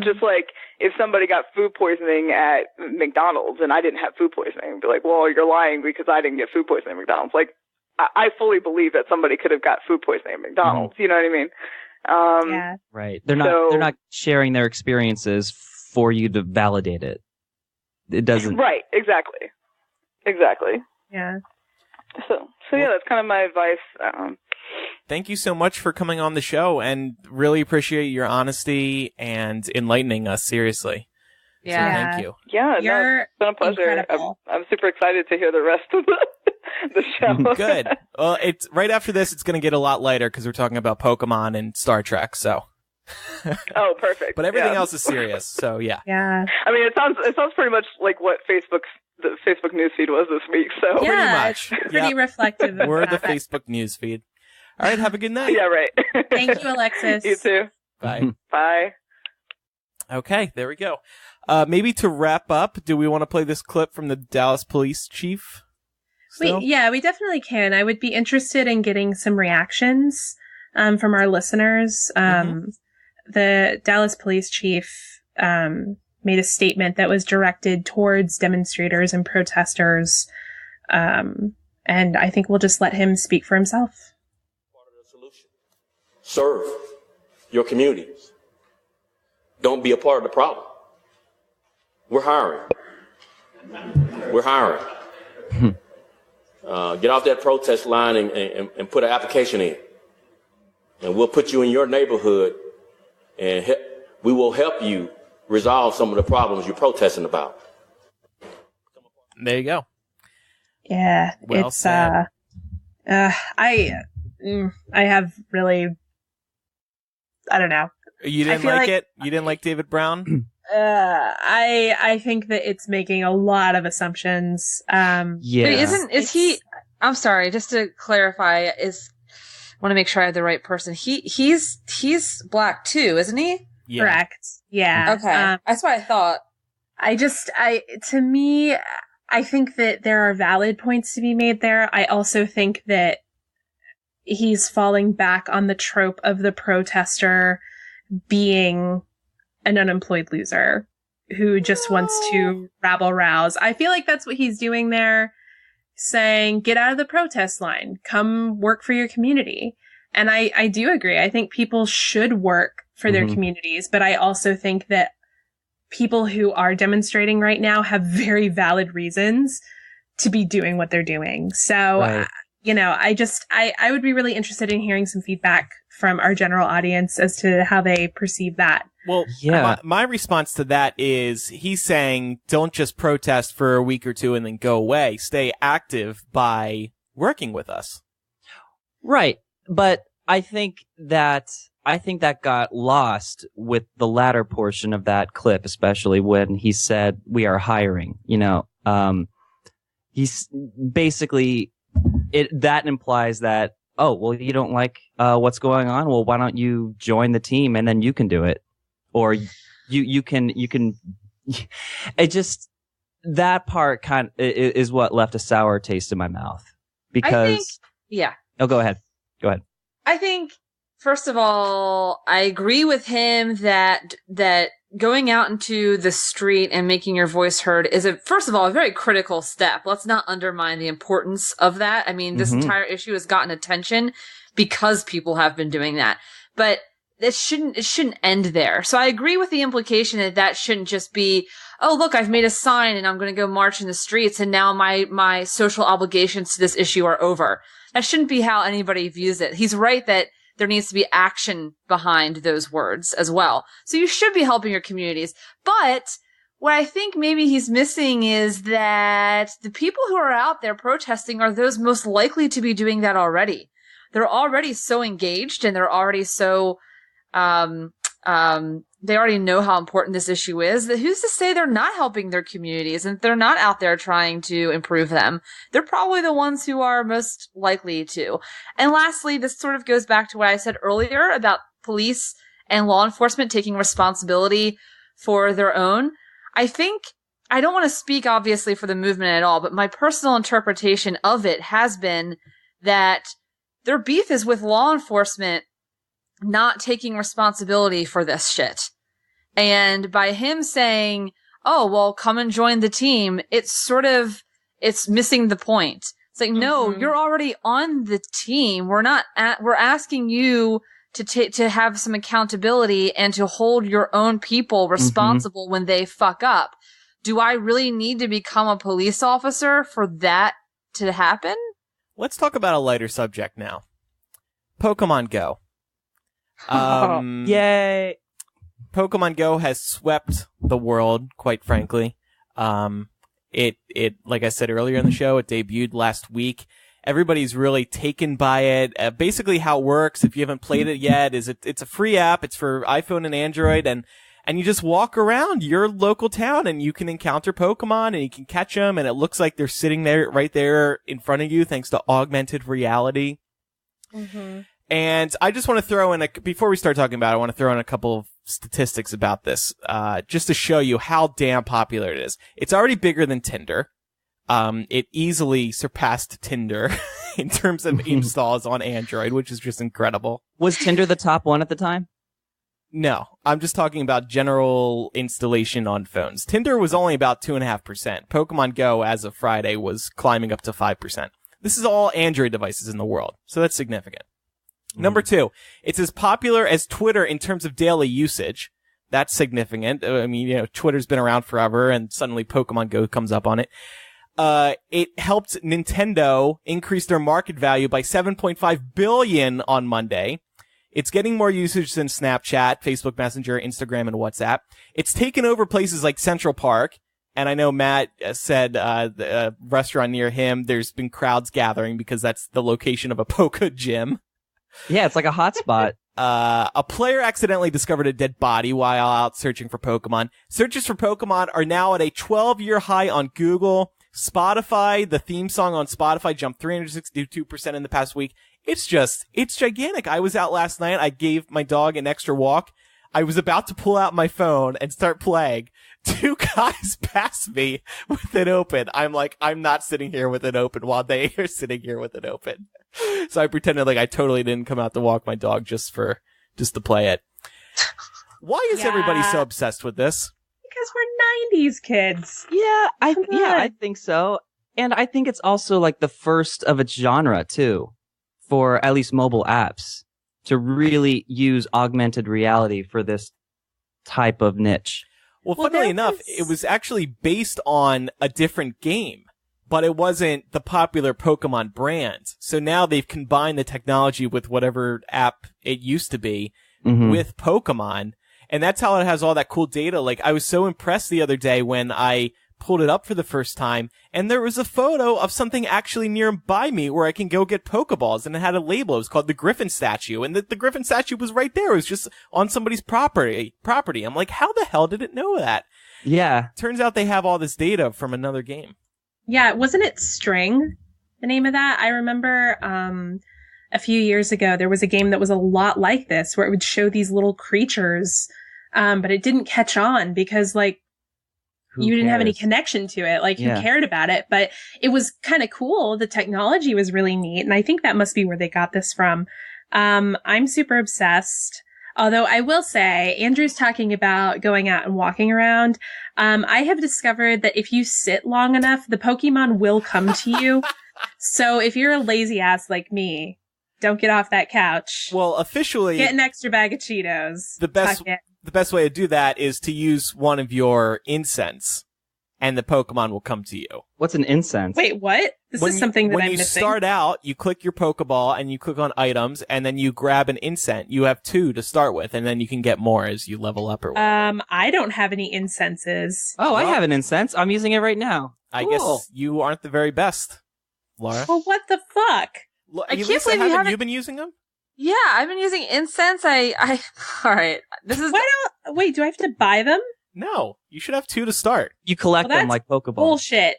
Just like if somebody got food poisoning at McDonald's and I didn't have food poisoning, I'd be like, well, you're lying because I didn't get food poisoning at McDonald's. Like, I fully believe that somebody could have got food poisoning at McDonald's. You know what I mean? Yeah. Right. They're not sharing their experiences for you to validate it. It doesn't. Right. Exactly. Yeah. So yeah, that's kind of my advice. Thank you so much for coming on the show, and really appreciate your honesty and enlightening us, seriously. Yeah. So thank you. Yeah, You're it's been a pleasure. I'm super excited to hear the rest of the show. Good. Well, it's right after this, it's going to get a lot lighter because we're talking about Pokemon and Star Trek, so. Oh, perfect. But everything else is serious, so yeah. Yeah. I mean, it sounds pretty much like what the Facebook newsfeed was this week, so. Yeah, pretty much. It's pretty reflective of We're that. the Facebook newsfeed. All right, have a good night. Yeah, right. Thank you, Alexis. You too. Bye. Bye. Okay, there we go. Maybe to wrap up, do we want to play this clip from the Dallas police chief? Still? We dedefinitely can. I would be interested in getting some reactions from our listeners. The Dallas police chief made a statement that was directed towards demonstrators and protesters, and I think we'll just let him speak for himself. Part of the solution. Serve your communities. Don't be a part of the problem. We're hiring. Get off that protest line and put an application in. And we'll put you in your neighborhood and we will help you resolve some of the problems you're protesting about. There you go. Yeah, Well it's said. I have really, I don't know. You didn't feel like like- it? You didn't like David Brown? I think that it's making a lot of assumptions. Yeah. Wait, I'm sorry, just to clarify, I want to make sure I have the right person. He's black too, isn't he? Yeah. Correct. Yeah. Okay. That's what I thought. To me, I think that there are valid points to be made there. I also think that he's falling back on the trope of the protester being an unemployed loser who just wants to rabble rouse. I feel like that's what he's doing there, saying, get out of the protest line, come work for your community. And I do agree. I think people should work for their communities, but I also think that people who are demonstrating right now have very valid reasons to be doing what they're doing. So, Right. I would be really interested in hearing some feedback from our general audience as to how they perceive that. Well, Yeah. my response to that is he's saying don't just protest for a week or two and then go away. Stay active by working with us. Right. But I think that got lost with the latter portion of that clip, especially when he said we are hiring. He's basically that implies that, oh, well, you don't like what's going on. Well, why don't you join the team and then you can do it, or you can. It just, that part kind of is what left a sour taste in my mouth because. Oh, go ahead. I think, first of all, I agree with him that going out into the street and making your voice heard is first of all, a very critical step. Let's not undermine the importance of that. I mean, this entire issue has gotten attention because people have been doing that, but it shouldn't end there. So I agree with the implication that shouldn't just be, oh, look, I've made a sign and I'm going to go march in the streets and now my social obligations to this issue are over. That shouldn't be how anybody views it. He's right that there needs to be action behind those words as well. So you should be helping your communities. But what I think maybe he's missing is that the people who are out there protesting are those most likely to be doing that already. They're already so engaged and they're already so, they already know how important this issue is, that who's to say they're not helping their communities and they're not out there trying to improve them. They're probably the ones who are most likely to. And lastly, this sort of goes back to what I said earlier about police and law enforcement taking responsibility for their own. I think, I don't want to speak obviously for the movement at all, but my personal interpretation of it has been that their beef is with law enforcement not taking responsibility for this shit. And by him saying, oh, well, come and join the team, it's missing the point. It's like, no, you're already on the team. We're asking you to have some accountability and to hold your own people responsible when they fuck up. Do I really need to become a police officer for that to happen? Let's talk about a lighter subject now. Pokemon Go. Yay. Pokemon Go has swept the world, quite frankly. It, like I said earlier in the show, it debuted last week. Everybody's really taken by it. Basically how it works, if you haven't played it yet, is it's a free app. It's for iPhone and Android, and you just walk around your local town and you can encounter Pokemon and you can catch them, and it looks like they're sitting there, right there in front of you, thanks to augmented reality. And I just want to throw in before we start talking about it, I want to throw in a couple of statistics about this, just to show you how damn popular it is. It's already bigger than Tinder. It easily surpassed Tinder in terms of installs on Android, which is just incredible. Was Tinder the top one at the time? No, I'm just talking about general installation on phones. Tinder was only about 2.5%. Pokemon Go, as of Friday, was climbing up to 5%. This is all Android devices in the world, so that's significant. Number 2, it's as popular as Twitter in terms of daily usage. That's significant. I mean, Twitter's been around forever, and suddenly Pokemon Go comes up on it. It helped Nintendo increase their market value by $7.5 billion on Monday. It's getting more usage than Snapchat, Facebook Messenger, Instagram, and WhatsApp. It's taken over places like Central Park. And I know Matt said the restaurant near him, there's been crowds gathering because that's the location of a Poke gym. Yeah, it's like a hotspot. A player accidentally discovered a dead body while out searching for Pokemon. Searches for Pokemon are now at a 12-year high on Google. Spotify, the theme song on Spotify jumped 362% in the past week. It's gigantic. I was out last night. I gave my dog an extra walk. I was about to pull out my phone and start playing. 2 guys passed me with it open. I'm like, I'm not sitting here with it open while they are sitting here with it open. So I pretended like I totally didn't come out to walk my dog just to play it. Why is everybody so obsessed with this? Because we're 90s kids. Yeah, I think so. And I think it's also like the first of its genre too, for at least mobile apps, to really use augmented reality for this type of niche. Well, funnily enough, it was actually based on a different game, but it wasn't the popular Pokemon brand. So now they've combined the technology with whatever app it used to be with Pokemon. And that's how it has all that cool data. Like, I was so impressed the other day when I pulled it up for the first time, and there was a photo of something actually nearby me where I can go get Pokeballs, and it had a label. It was called the Griffin statue, and the Griffin statue was right there. It was just on somebody's property. I'm like, how the hell did it know that? Yeah. Turns out they have all this data from another game. Yeah, wasn't it String, the name of that? I remember a few years ago, there was a game that was a lot like this, where it would show these little creatures, but it didn't catch on because, like, you didn't have any connection to it. Like, who cared about it? But it was kind of cool. The technology was really neat. And I think that must be where they got this from. I'm super obsessed. Although I will say, Andrew's talking about going out and walking around. I have discovered that if you sit long enough, the Pokemon will come to you. So if you're a lazy ass like me, don't get off that couch. Well, officially, get an extra bag of Cheetos. The best way to do that is to use one of your incense, and the Pokemon will come to you. What's an incense? Wait, what? This is something that I'm missing. When you start out, you click your Pokeball, and you click on items, and then you grab an incense. You have 2 to start with, and then you can get more as you level up or whatever. I don't have any incenses. Oh, I have an incense. I'm using it right now. I guess you aren't the very best, Laura. Well, what the fuck? I can't believe haven't you been using them? Yeah, I've been using incense. All right. Wait, do I have to buy them? No, you should have 2 to start. You collect them like Pokeballs. Bullshit.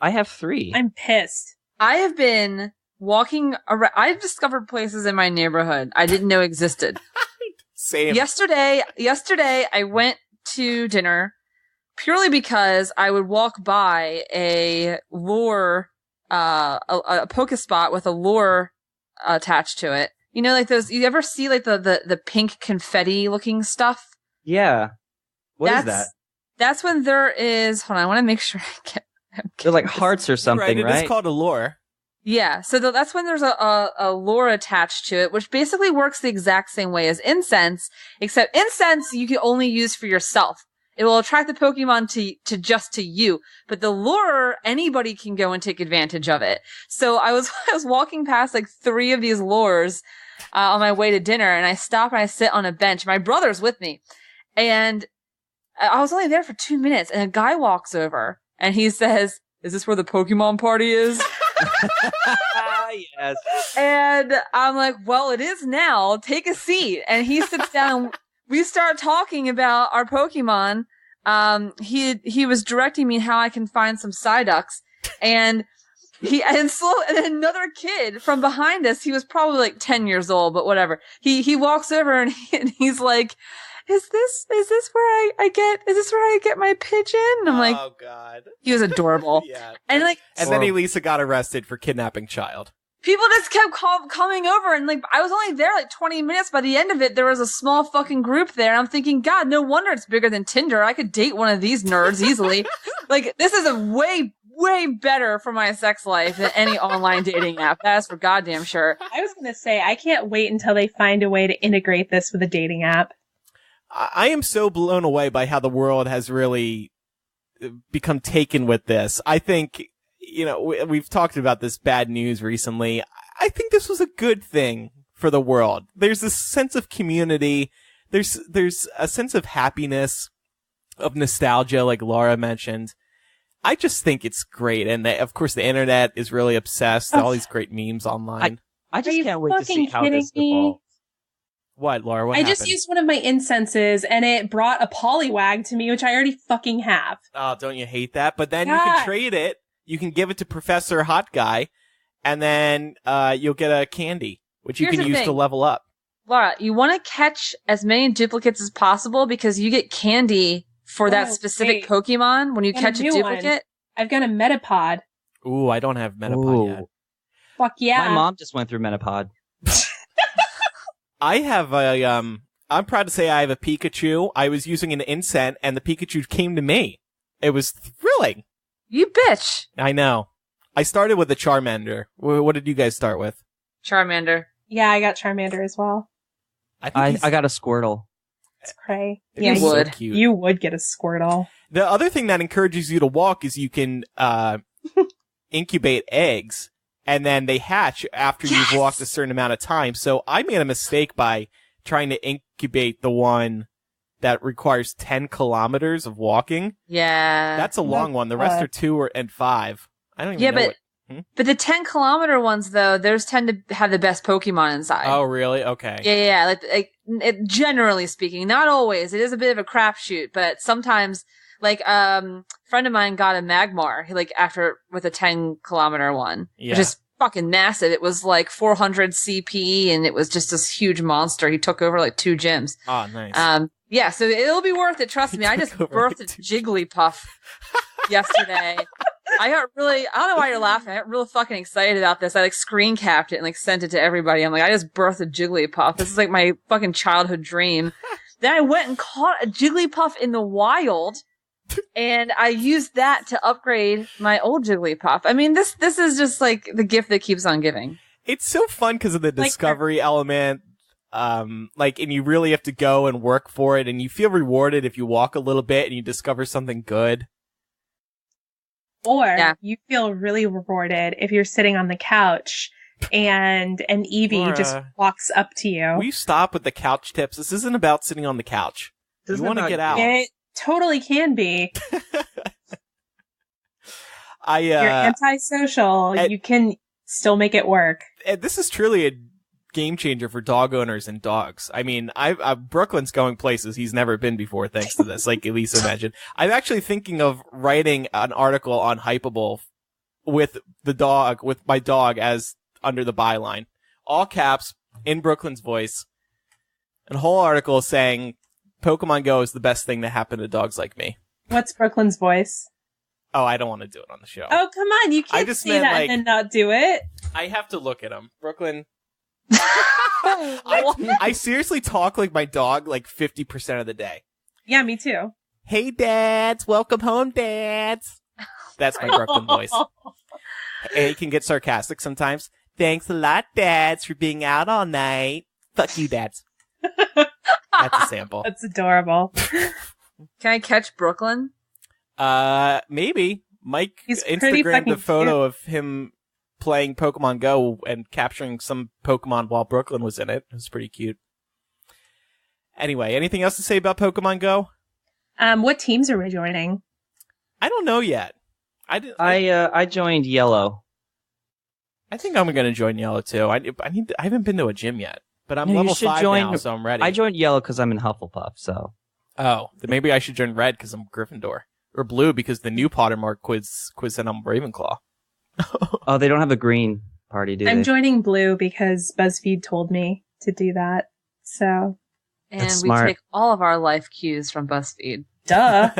I have 3. I'm pissed. I have been walking around. I've discovered places in my neighborhood I didn't know existed. Same. Yesterday, I went to dinner purely because I would walk by a lure, a Pokespot with a lure attached to it. You know, like those, you ever see like the pink confetti looking stuff? Yeah. What is that? That's when there is, hold on, I want to make sure I get. They're like hearts or something, right? It is called a lure. Yeah, so that's when there's a lure attached to it, which basically works the exact same way as incense, except incense you can only use for yourself. It will attract the Pokemon to you, but the lure, anybody can go and take advantage of it. So I was walking past like 3 of these lures on my way to dinner, and I stop and I sit on a bench. My brother's with me, and I was only there for 2 minutes, and a guy walks over and he says, "Is this where the Pokemon party is?" Yes. And I'm like, "Well, it is now. Take a seat." And he sits down. We start talking about our Pokemon. He was directing me how I can find some Psyducks, and another kid from behind us. He was probably like 10 years old, but whatever. He walks over and he's like, "Is this where I get my pigeon?" And I'm like, "Oh God." He was adorable. Yeah. And then Elisa got arrested for kidnapping child. People just kept coming over, and like I was only there like 20 minutes. By the end of it, there was a small fucking group there. And I'm thinking, God, no wonder it's bigger than Tinder. I could date one of these nerds easily. Like, this is a way better for my sex life than any online dating app. That's for goddamn sure. I was gonna say, I can't wait until they find a way to integrate this with a dating app. I am so blown away by how the world has really become taken with this. I think, we've talked about this bad news recently. I think this was a good thing for the world. There's this sense of community. There's a sense of happiness, of nostalgia, like Laura mentioned. I just think it's great. And of course, the internet is really obsessed. All these great memes online. I just can't wait to see how this evolves. What, Laura? What I happened? just used one of my incenses and it brought a polywag to me, which I already fucking have. Oh, don't you hate that? But then you God. can trade it. You can give it to Professor Hot Guy, and then you'll get a candy, which you Here's can the use thing. to level up. Laura, you want to catch as many duplicates as possible because you get candy for that specific wait. Pokemon when you Got a catch a new one. duplicate. I've got a Metapod. Ooh, I don't have Metapod yet. Fuck yeah. My mom just went through Metapod. I have a, I'm proud to say I have a Pikachu. I was using an Incent, and the Pikachu came to me. It was thrilling. You bitch. I know. I started with a Charmander. What did you guys start with? Charmander. Yeah, I got Charmander as well. I got a Squirtle. It's cray. It Yeah, is you so would. cute. You would get a Squirtle. The other thing that encourages you to walk is you can incubate eggs, and then they hatch after you've walked a certain amount of time. So I made a mistake by trying to incubate the one that requires 10 kilometers of walking. Yeah. That's a long one. The rest are 2 and 5. I don't even Yeah, know but what... but the 10-kilometer ones though, those tend to have the best Pokemon inside. Oh, really? Okay. Yeah. Like generally speaking, not always. It is a bit of a crapshoot, but sometimes, like, friend of mine got a Magmar, with a 10-kilometer one, which is fucking massive. It was like 400 CP, and it was just this huge monster. He took over like 2 gyms. Oh, nice. Yeah, so it'll be worth it. Trust me. I just birthed a Jigglypuff yesterday. I don't know why you're laughing. I got really fucking excited about this. I like screen capped it and like sent it to everybody. I'm like, I just birthed a Jigglypuff. This is like my fucking childhood dream. Then I went and caught a Jigglypuff in the wild, and I used that to upgrade my old Jigglypuff. I mean, this is just like the gift that keeps on giving. It's so fun because of the discovery element. And you really have to go and work for it, and you feel rewarded if you walk a little bit and you discover something good. Or you feel really rewarded if you're sitting on the couch and an Eevee just walks up to you. Will you stop with the couch tips? This isn't about sitting on the couch. You want to get out. It totally can be. You're antisocial. You can still make it work. This is truly a game changer for dog owners and dogs. I mean, Brooklyn's going places he's never been before thanks to this, like Elisa mentioned. I'm actually thinking of writing an article on Hypable with my dog as under the byline. All caps, in Brooklyn's voice. And a whole article saying Pokemon Go is the best thing to happen to dogs like me. What's Brooklyn's voice? Oh, I don't want to do it on the show. Oh, come on. You can't say that and then not do it. I have to look at him. Brooklyn... I seriously talk like my dog like 50% of the day. Yeah, me too. Hey, dads. Welcome home, dads. That's my Brooklyn voice. And he can get sarcastic sometimes. Thanks a lot, dads, for being out all night. Fuck you, dads. That's a sample. That's adorable. Can I catch Brooklyn? Maybe. Mike He's Instagrammed a photo of him playing Pokemon Go and capturing some Pokemon while Brooklyn was in it. It was pretty cute. Anyway, anything else to say about Pokemon Go? What teams are we joining? I don't know yet. I joined Yellow. I think I'm going to join Yellow too. I haven't been to a gym yet, but I'm level 5 now, so I'm ready. I joined Yellow because I'm in Hufflepuff, so. Oh, then maybe I should join Red because I'm Gryffindor. Or Blue because the new Pottermore quiz said I'm Ravenclaw. Oh, they don't have a green party, do they? I'm joining Blue because BuzzFeed told me to do that. So. And That's we smart. take all of our life cues from BuzzFeed. Duh.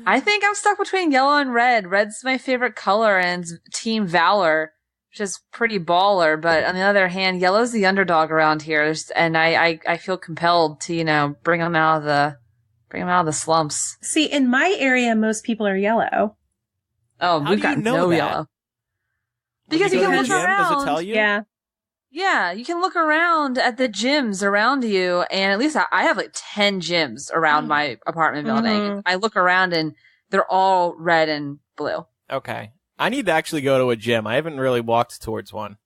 I think I'm stuck between yellow and red. Red's my favorite color, and it's Team Valor, which is pretty baller. But on the other hand, yellow's the underdog around here, and I feel compelled to bring them out of the slumps. See, in my area, most people are yellow. Oh, How we've do got you know no that? yellow. Because you go can to look the gym, around. does it tell you? Yeah. Yeah, you can look around at the gyms around you, and at least I have like 10 gyms around my apartment building. Mhm. I look around, and they're all red and blue. Okay. I need to actually go to a gym. I haven't really walked towards one.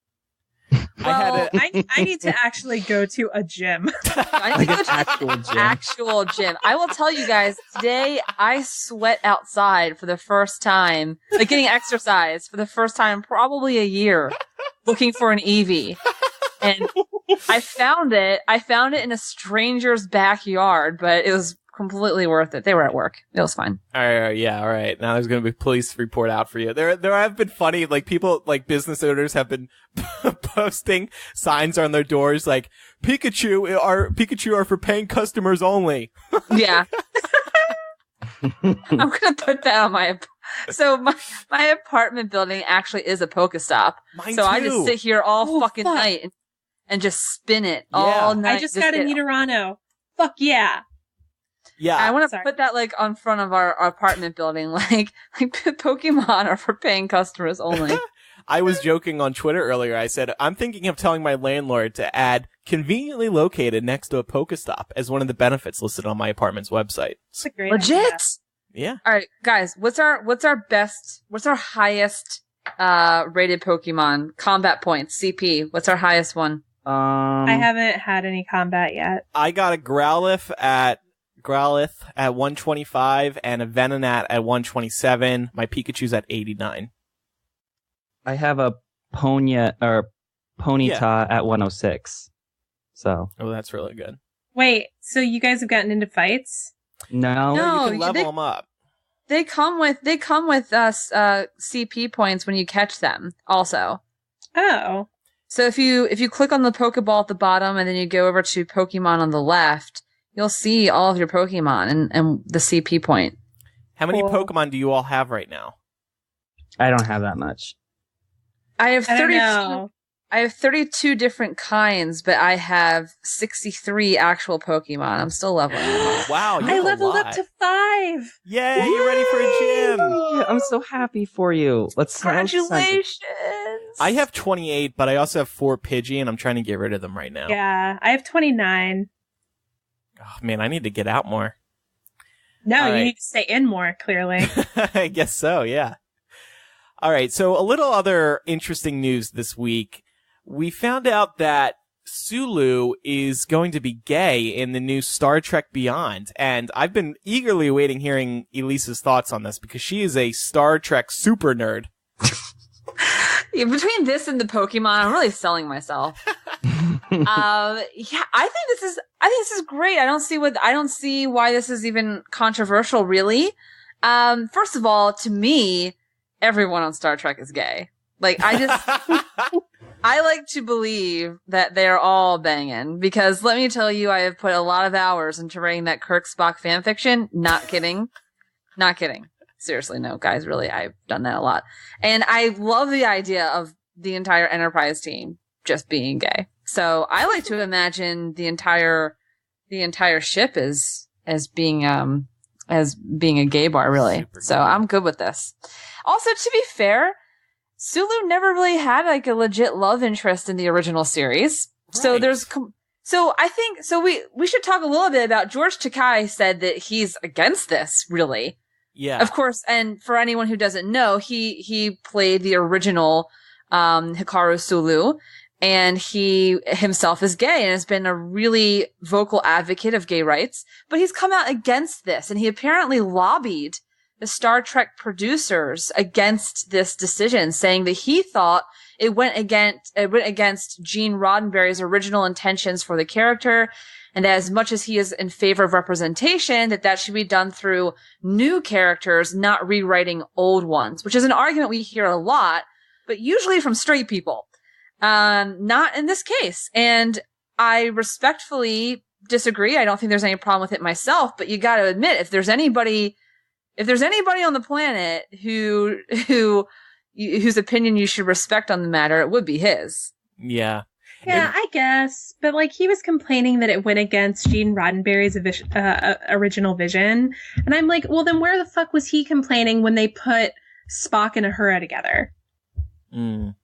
Well, I need to actually go to a gym. I need to go to actual gym. actual gym. I will tell you guys, today I sweat outside for the first time, like getting exercise for the first time in probably a year, looking for an Eevee. And I found it in a stranger's backyard, but it was completely worth it. They were at work. It was fine. All right, yeah, all right. Now there's going to be a police report out for you. There have been funny, like, people, like, business owners have been posting signs on their doors, like, Pikachu are for paying customers only. Yeah. I'm going to put that on so my apartment building actually is a Pokestop. Mine so too. I just sit here all fucking night and just spin it all night. I just got a Nitorano. Fuck yeah. Yeah. I want to put that like on front of our apartment building, like Pokemon are for paying customers only. I was joking on Twitter earlier. I said, I'm thinking of telling my landlord to add conveniently located next to a Pokestop as one of the benefits listed on my apartment's website. It's a great Legit. idea. Yeah. All right, guys, what's our highest rated Pokemon combat points? CP. What's our highest one? I haven't had any combat yet. I got a Growlithe at 125 and a Venonat at 127. My Pikachu's at 89. I have a Ponyta at 106. So. Oh, that's really good. Wait, so you guys have gotten into fights? No. You can level them up. They come with CP points when you catch them. Also. Oh. So if you click on the Pokeball at the bottom and then you go over to Pokemon on the left, you'll see all of your Pokemon and the CP point. How many Pokemon do you all have right now? I don't have that much. I have 32. know. I have 32 different kinds, but I have 63 actual Pokemon. I'm still leveling them up. Wow, you I have leveled a lot. up to 5. Yay, you're ready for a gym. I'm so happy for you. Congratulations! I have 28, but I also have 4 Pidgey, and I'm trying to get rid of them right now. Yeah, I have 29. Oh, man, I need to get out more. No, All you right. need to stay in more, clearly. I guess so, yeah. All right, so a little other interesting news this week. We found out that Sulu is going to be gay in the new Star Trek Beyond, and I've been eagerly awaiting hearing Elisa's thoughts on this because she is a Star Trek super nerd. Yeah, between this and the Pokemon, I'm really selling myself. Yeah, I think this is great. I don't see why this is even controversial, really. First of all, to me, everyone on Star Trek is gay. Like, I like to believe that they're all banging because let me tell you, I have put a lot of hours into writing that Kirk Spock fanfiction. Not kidding. Not kidding. Seriously, no, guys, really, I've done that a lot. And I love the idea of the entire Enterprise team just being gay. So I like to imagine the entire ship as being a gay bar, really. Super so gay. I'm good with this. Also, to be fair, Sulu never really had like a legit love interest in the original series. So Right. we should talk a little bit about George Takei said that he's against this, really. Yeah. Of course, and for anyone who doesn't know, he played the original Hikaru Sulu, and he himself is gay and has been a really vocal advocate of gay rights. But he's come out against this, and he apparently lobbied the Star Trek producers against this decision, saying that he thought it went against Gene Roddenberry's original intentions for the character, and that as much as he is in favor of representation, that should be done through new characters, not rewriting old ones, which is an argument we hear a lot, but usually from straight people. Not in this case. And I respectfully disagree. I don't think there's any problem with it myself, but you gotta admit, if there's anybody on the planet whose opinion you should respect on the matter, it would be his. Yeah. Yeah, I guess. But, like, he was complaining that it went against Gene Roddenberry's original vision. And I'm like, well, then where the fuck was he complaining when they put Spock and Uhura together? Mm.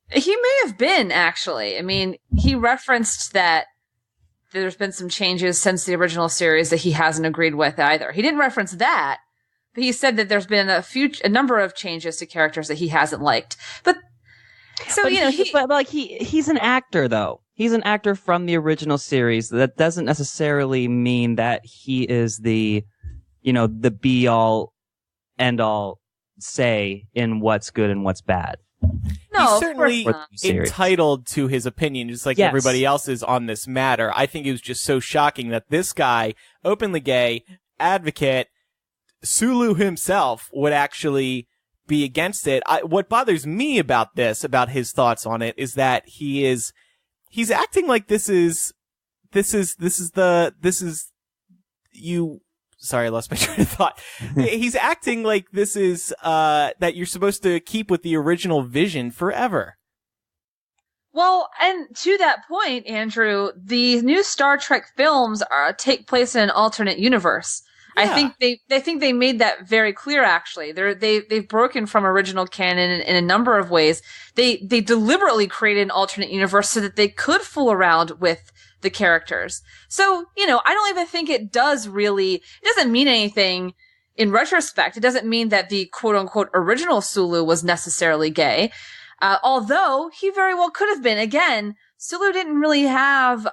He may have been, actually. I mean, he referenced that there's been some changes since the original series that he hasn't agreed with either. He didn't reference that, but he said that there's been a number of changes to characters that he hasn't liked. But so, But you know, he's an actor, though. He's an actor from the original series. That doesn't necessarily mean that he is the be all, end all say in what's good and what's bad. No, He's of certainly course not. Serious. entitled to his opinion, just like Yes. everybody else is on this matter. I think it was just so shocking that this guy, openly gay, advocate, Sulu himself, would actually be against it. What bothers me about this, about his thoughts on it, is that he's acting like Sorry, I lost my train of thought. He's acting like this is, that you're supposed to keep with the original vision forever. Well, and to that point, Andrew, the new Star Trek films take place in an alternate universe. Yeah. I think they made that very clear. Actually, they've broken from original canon in a number of ways. They deliberately created an alternate universe so that they could fool around with the characters. So, I don't even think it doesn't mean anything in retrospect. It doesn't mean that the quote unquote original Sulu was necessarily gay. Although he very well could have been. Again, Sulu didn't really have,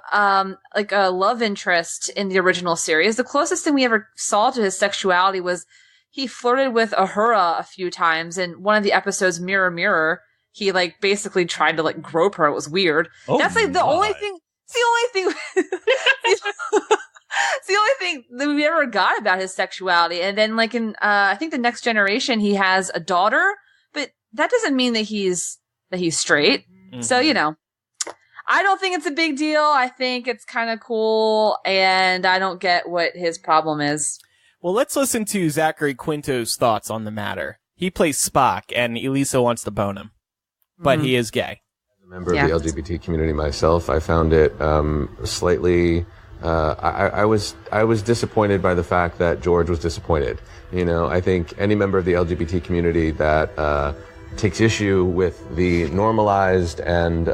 like a love interest in the original series. The closest thing we ever saw to his sexuality was he flirted with Uhura a few times in one of the episodes, Mirror Mirror. He basically tried to grope her. It was weird. Oh, That's the only thing. It's the only thing. It's the only thing that we ever got about his sexuality. And then, in I think the Next Generation, he has a daughter, but that doesn't mean that he's straight. Mm-hmm. So I don't think it's a big deal. I think it's kind of cool, and I don't get what his problem is. Well, let's listen to Zachary Quinto's thoughts on the matter. He plays Spock, and Elisa wants to bone him, but he is gay. A member of the LGBT community myself, I found it slightly. I was disappointed by the fact that George was disappointed. I think any member of the LGBT community that takes issue with the normalized and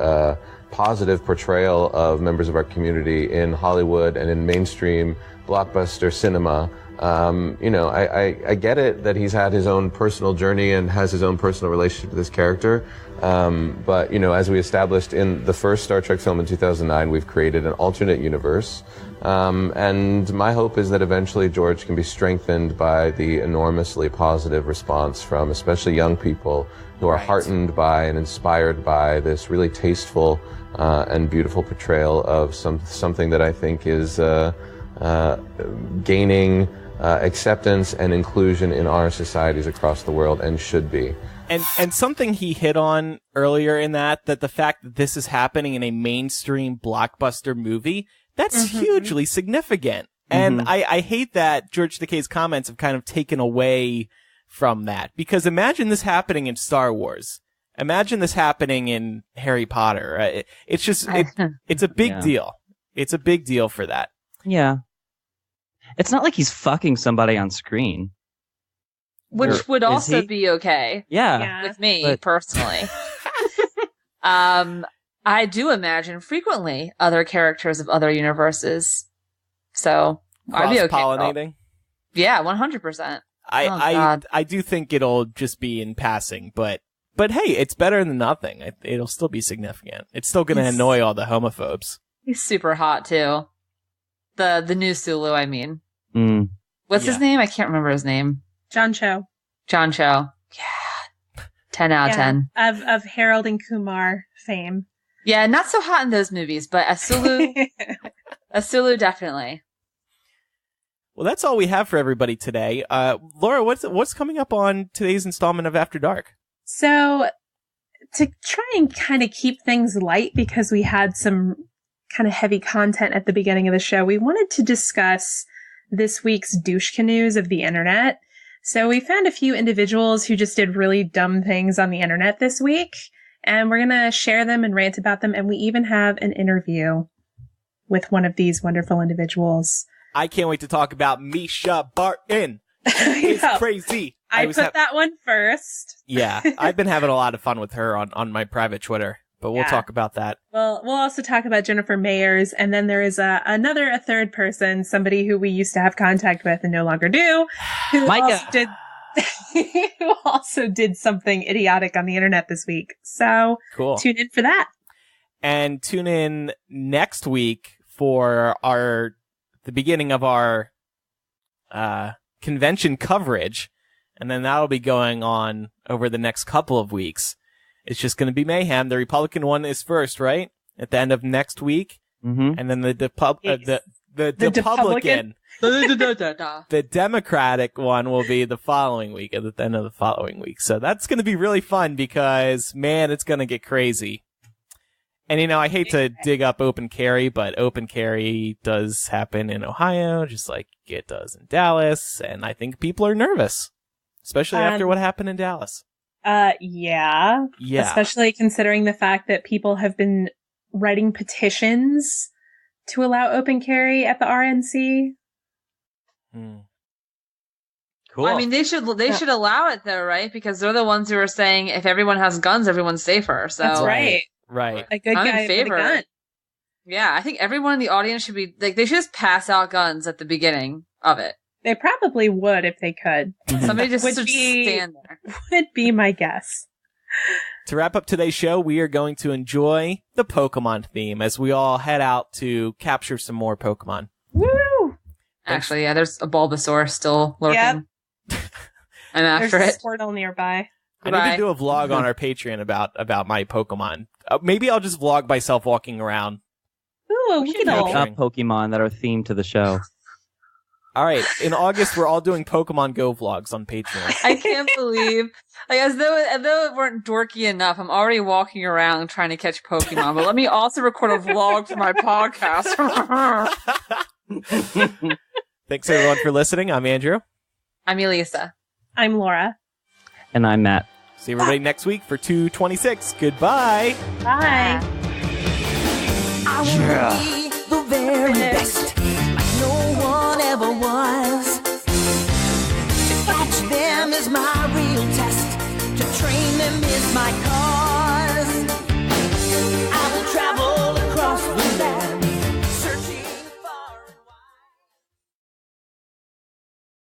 positive portrayal of members of our community in Hollywood and in mainstream blockbuster cinema. I get it that he's had his own personal journey and has his own personal relationship with this character. But, as we established in the first Star Trek film in 2009, we've created an alternate universe. And my hope is that eventually George can be strengthened by the enormously positive response from especially young people who are heartened by and inspired by this really tasteful and beautiful portrayal of something that I think is gaining acceptance and inclusion in our societies across the world, and should be. And something he hit on earlier in that the fact that this is happening in a mainstream blockbuster movie, that's hugely significant. And I hate that George Takei's comments have kind of taken away from that. Because imagine this happening in Star Wars. Imagine this happening in Harry Potter. It's just, it's a big deal. It's a big deal for that. Yeah. It's not like he's fucking somebody on screen. Which would also be okay. Yeah. With me, personally. I do imagine frequently other characters of other universes. So, I'd be okay. Cross-pollinating? Yeah, 100%. I do think it'll just be in passing, but hey, it's better than nothing. It'll still be significant. It's still going to annoy all the homophobes. He's super hot, too. The new Sulu, I mean. Mm. What's his name? I can't remember his name. John Cho. John Cho. Yeah. 10 out of 10. Of Harold and Kumar fame. Yeah, not so hot in those movies, but a Sulu definitely. Well, that's all we have for everybody today. Laura, what's coming up on today's installment of After Dark? So, to try and kind of keep things light, because we had some kind of heavy content at the beginning of the show, we wanted to discuss this week's Douchecanoes of the internet. So we found a few individuals who just did really dumb things on the internet this week, and we're going to share them and rant about them, and we even have an interview with one of these wonderful individuals. I can't wait to talk about Mischa Barton. It's crazy. I put that one first. Yeah, I've been having a lot of fun with her on my private Twitter, but we'll talk about that. Well, we'll also talk about Jennifer Mayers, and then there is a third person, somebody who we used to have contact with and no longer do, who also did something idiotic on the internet this week. So cool. Tune in for that. And tune in next week for the beginning of our convention coverage, and then that'll be going on over the next couple of weeks. It's just going to be mayhem. The Republican one is first, right? At the end of next week. Mm-hmm. And then the Republican, the Democratic one will be the following week, at the end of the following week. So that's going to be really fun because, man, it's going to get crazy. And, you know, I hate to dig up open carry, but open carry does happen in Ohio, just like it does in Dallas. And I think people are nervous, especially after what happened in Dallas. Yeah. Especially considering the fact that people have been writing petitions to allow open carry at the RNC. Cool. I mean, they should allow it though, right? Because they're the ones who are saying if everyone has guns, everyone's safer. So that's right. Right. A good guy with a gun. Yeah, I think everyone in the audience should be like, they should just pass out guns at the beginning of it. They probably would if they could. Somebody just should stand there. Would be my guess. To wrap up today's show, we are going to enjoy the Pokemon theme as we all head out to capture some more Pokemon. Woo! Actually, yeah, there's a Bulbasaur still lurking. Yep. I'm after There's it. a Squirtle nearby. I need to do a vlog on our Patreon about my Pokemon. Maybe I'll just vlog myself walking around. Ooh, Look up Pokemon that are themed to the show. All right, in August we're all doing Pokemon Go vlogs on Patreon. I can't believe, like, as though it weren't dorky enough, I'm already walking around trying to catch Pokemon. But let me also record a vlog for my podcast. Thanks everyone for listening. I'm Andrew. I'm Elisa. I'm Laura. And I'm Matt. See everybody next week for 226. Goodbye. Bye. I want to be the very best, like no one ever was. To catch them is my real test. To train them is my call.